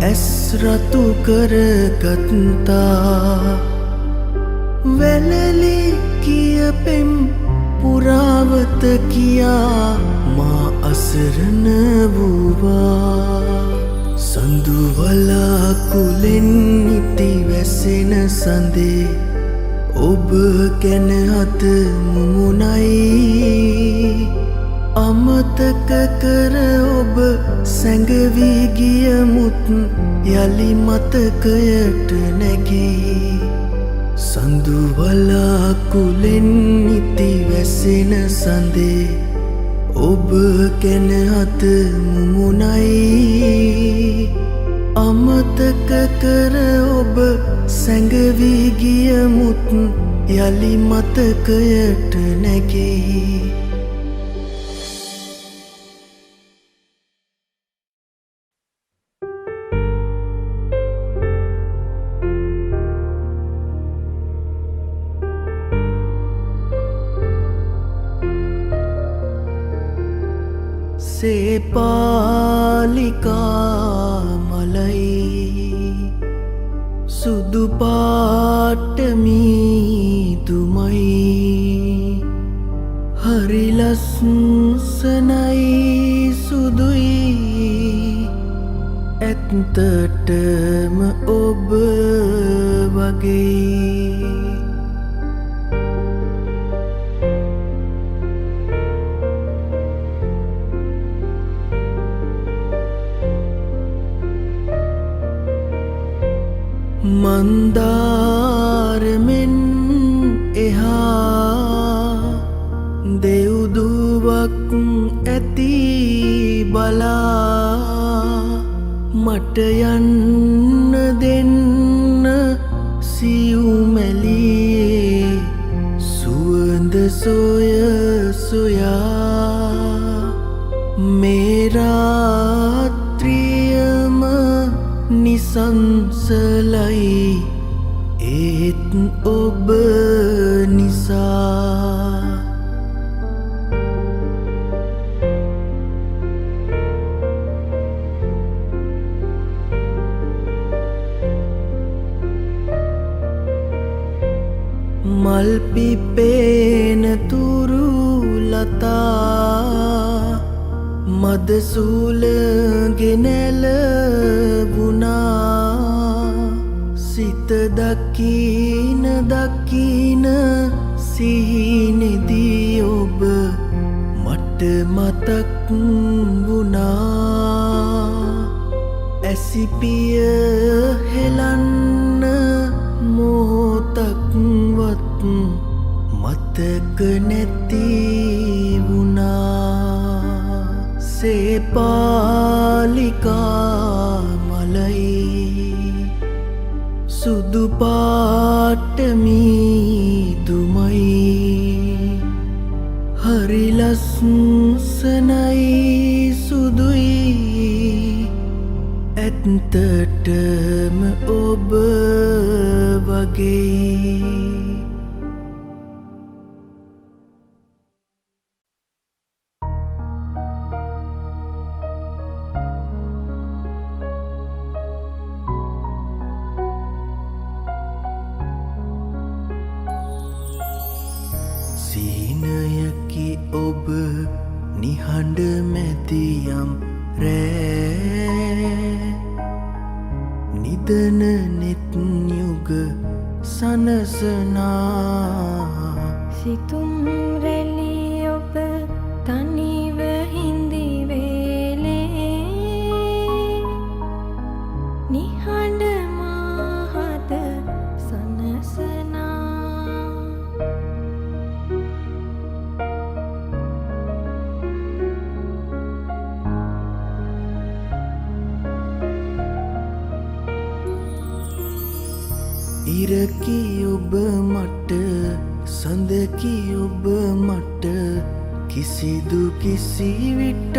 ඇස් රතු කරගත්තා වැළලි කියපෙම් පුරාවත කියා මා අසරණ වූවා සඳුවලා කුලෙන් ඉති වැසෙන සඳේ ඔබ ගැන අත මුමුණයි අමතක කර ඔබ සැඟවී ගියමුත් යලි මතකයට නැගී සඳුවලා කුලෙන් ඉති වැසෙන සඳේ ඔබ ගැන අත මුමුණයි අමතක කර ඔබ සැඟවී ගියමුත් යලි මතකයට නැගෙයි සේපාලිකා මලයි සුදු පාට මීදුමයි හරි ලස්සනයි සුදුයි ඇත්තටම ඔබ වගේ මන්දාරමෙන් එහා දෙව්දුවක් ඇති බලා මට යන්න දෙන්න සියුමැලියේ සුවඳ සොය සොයා මේ රාත්‍රියම නිසංසලයි ඒත් ඔබ නිසා මල් පිපෙන තුරු ලතා මද සූල ගෙනැලවුණා සිත දකින දකින සිහිනෙදී ඔබ මට මතක් වුණා ඇසිපිය හෙලන්න මොහොතක්වත් මතක නැති වුණා සේපාලිකා මලයි සුදු පාට මීදුමයි හරි ලස්සනයි සුදුයි ඇත්තටම ඔබ වගේ සිහිනයකි ඔබ නිහඬ මැදියම් රෑ නිදන නෙත් යුග සනසනා සිතුම් රැලි ඔබ තනිව හිඳි වේලේ නිහඬ මාහද සනසනා ඉරකි ඔබ මට සඳකි ඔබ මට කිසිදු කිසි විට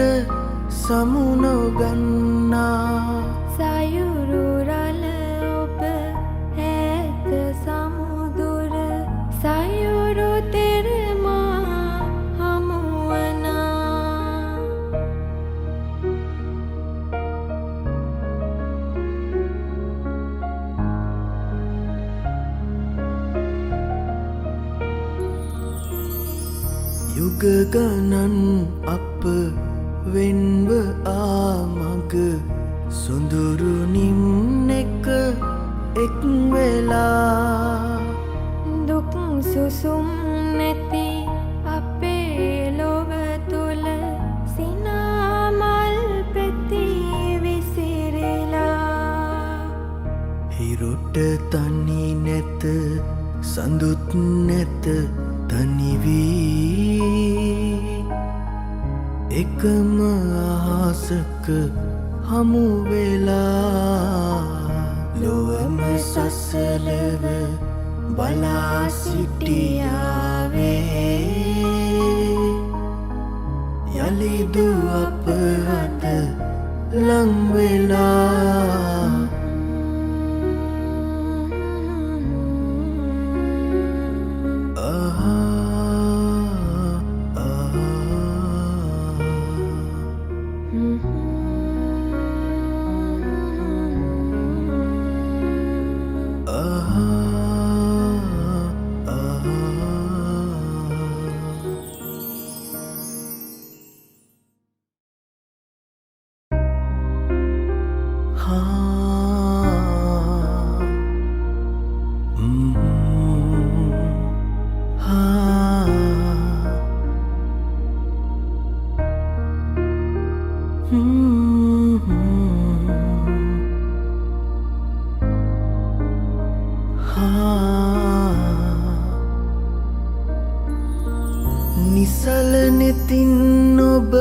සමු නොගන්නා සයුරු රළ ඔබ ඈත සමුදුර සයුරු තෙරමා හමුවනා යුග ගණන් අප වෙන්ව ආමග සොඳුරු නිම්නෙක එක් වෙලා දුක් සුසුම් නැති අපේ ලොව තුල සිනාමල් පෙති විසිරලා හිරොට තනි නැත සඳුත් නැත තනි වී එකම අහසක හමු වෙලා ලොවම සසලව බලා සිටියාවේ යලිදු අප අත ලං වෙලා නිසල නෙතින් ඔබ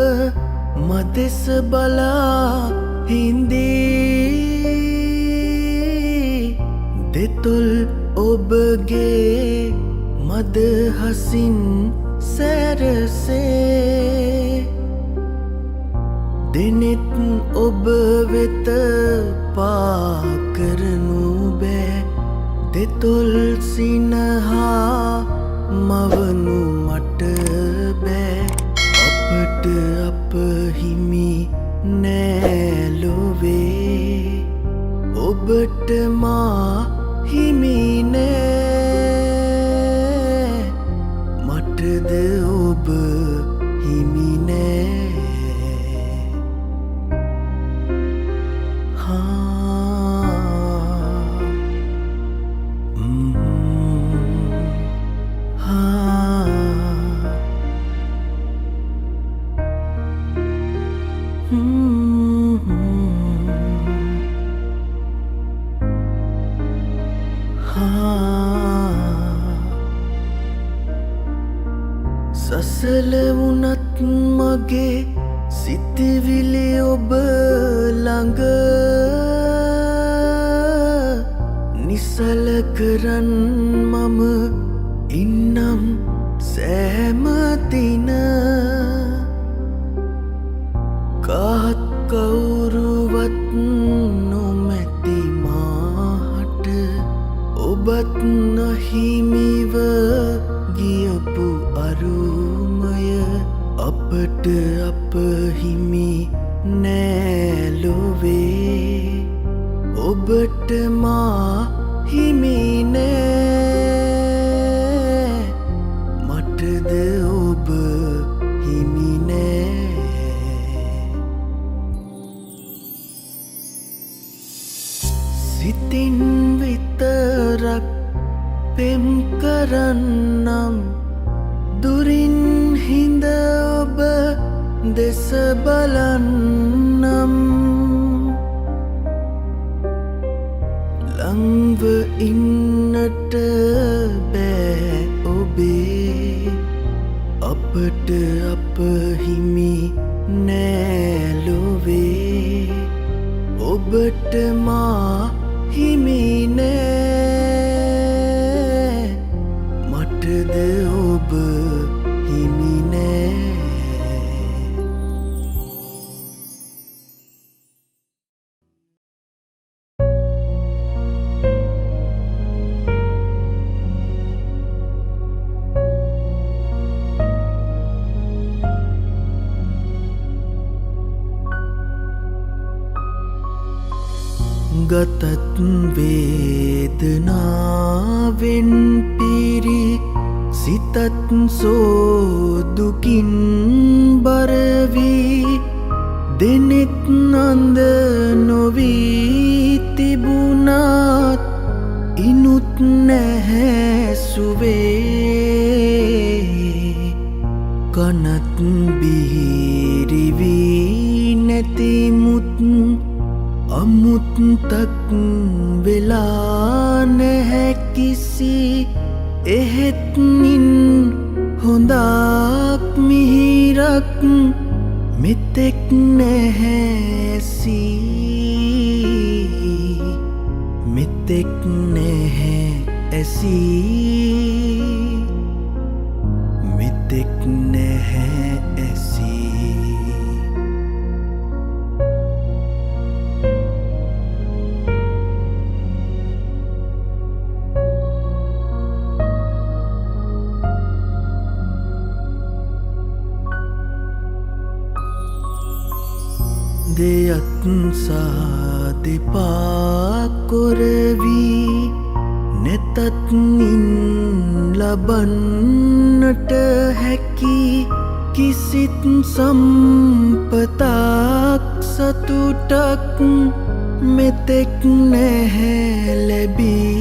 මදෙස බලා හිඳී දෙතොල් ඔබගේ මදහසින් සැරසේ දෙනෙත් ඔබ වෙත පාකරනු බෑ දෙතොල් සිනහා මවනු මට බෑ අපට අප හිමි නෑලොවේ ඔබට මා හිමි නෑ මටද ඔබ හිමි නෑ සසල වුණත් මගේ සිතිවිලි ඔබ ළඟ නිසල කරන් මම ඉන්නම් සෑම දින කාත් කවුරුවත් නොමැති මාහට ඔබත් නොහිමිව ගියපු අරුමය අපට අප හිමි නෑලොවේ ඔබට මා හිමි නෑ මටද ඔබ හිමි නෑ සිතින් විතරක් පෙම් කරන්නම් දුරින් හිඳ ඔබ දෙස බලන්නම් ලංව ඉන්නට බෑ ඔබේ අපට අප හිමි නෑ ලොවේ ඔබට මා හිමි නෑ මටද ඔබ හිමි නෑ ගතත් වේදනාවෙන් පිරි සිතත් සෝදුකින් බරවී දෙනෙත් අඳ නොවී තිබුණත් ඉනුත් නැහැසුවේ කනත් බිහිරිවී නැතිමුත් අමුත්තක් වෙලා නැහැ කිසි එහෙත්නින් හොඳක් මිහිරක් මෙතෙක් නැහැසී මෙතෙක් නැහැ ඇසී මෙතෙක් නැහැ ඇසී දෙයත් සාදෙපා කොරවී නැතත්නින් ලබන්නට හැකි කිසිත් සම්පතක් සතුටක් මෙතෙක් නැහැ ලැබී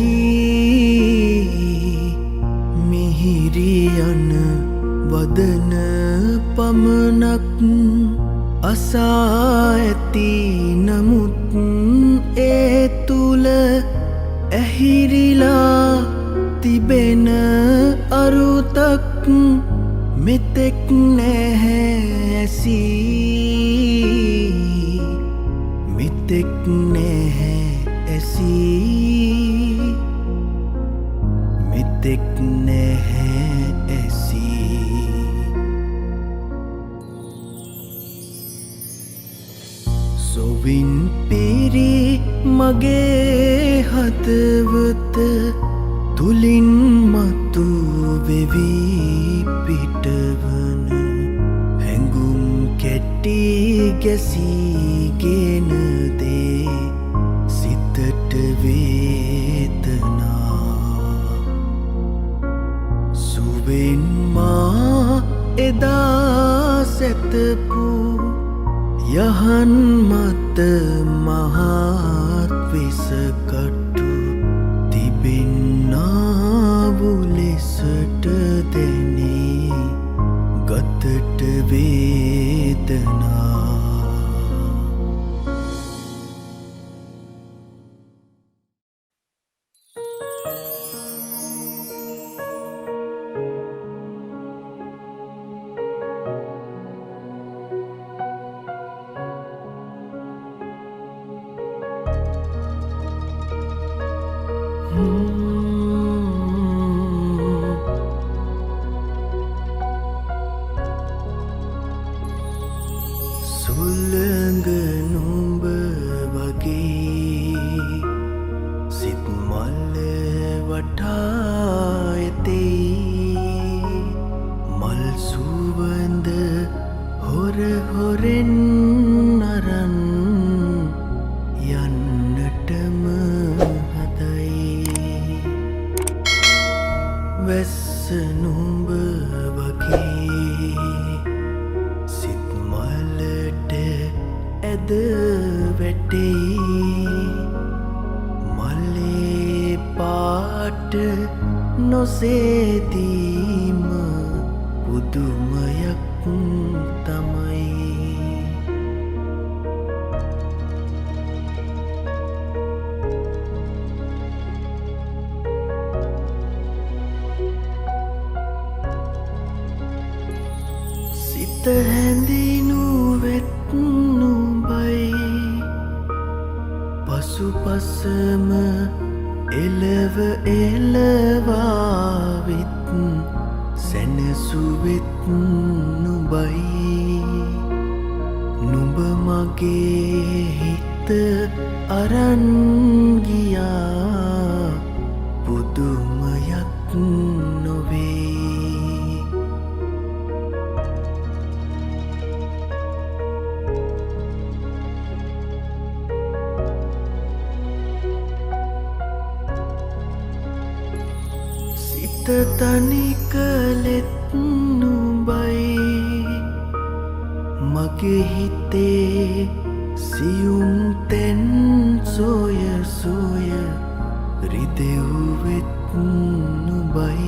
මිහිරියන වදන පමණක් අසා ඇති නමුත් ඒ තුල ඇහිරිලා තිබෙන අරුතක් මෙතෙක් නැහැ ඇසී මෙතෙක් නැහැ ඇසී මෙතෙක් නැහැ ඇසී සොවින් පිරි මගේ හදවත තුලින් මතු වෙවී පිටවන හැඟුම් කැටි ගැසීගෙන දේ සිතට වේදනා සුවෙන් මා එදා සැතපු යහන් මත මහත් විසකටු තිබෙන්නාවු ලෙසට දෙනේ ගතට වේදනා සුළඟ නුඹ වගේ සිත් මල්ල වටා ඇතේ මල් සුවඳ හොර හොරෙන් අරන් යන්නටම හදයි වැස්ස නුඹ වගේ සිත් මලට ඇද වැටේ මල් පාට නොසේදීම පුදුමයක් තමයි. සිත හැඳිනු වෙත්නු බයි පසුපසම එලව එලවාවිත් සැනසුවෙත් නුබයි. නුඹ මගේ හිත අරන්ගියා පුදුමයක් නොවේ. සිත තනි කළෙත් නුඹයි මගේ හිතේ සියුම් තැන් සොය සොය රිදෙව්වෙත් නුඹයි.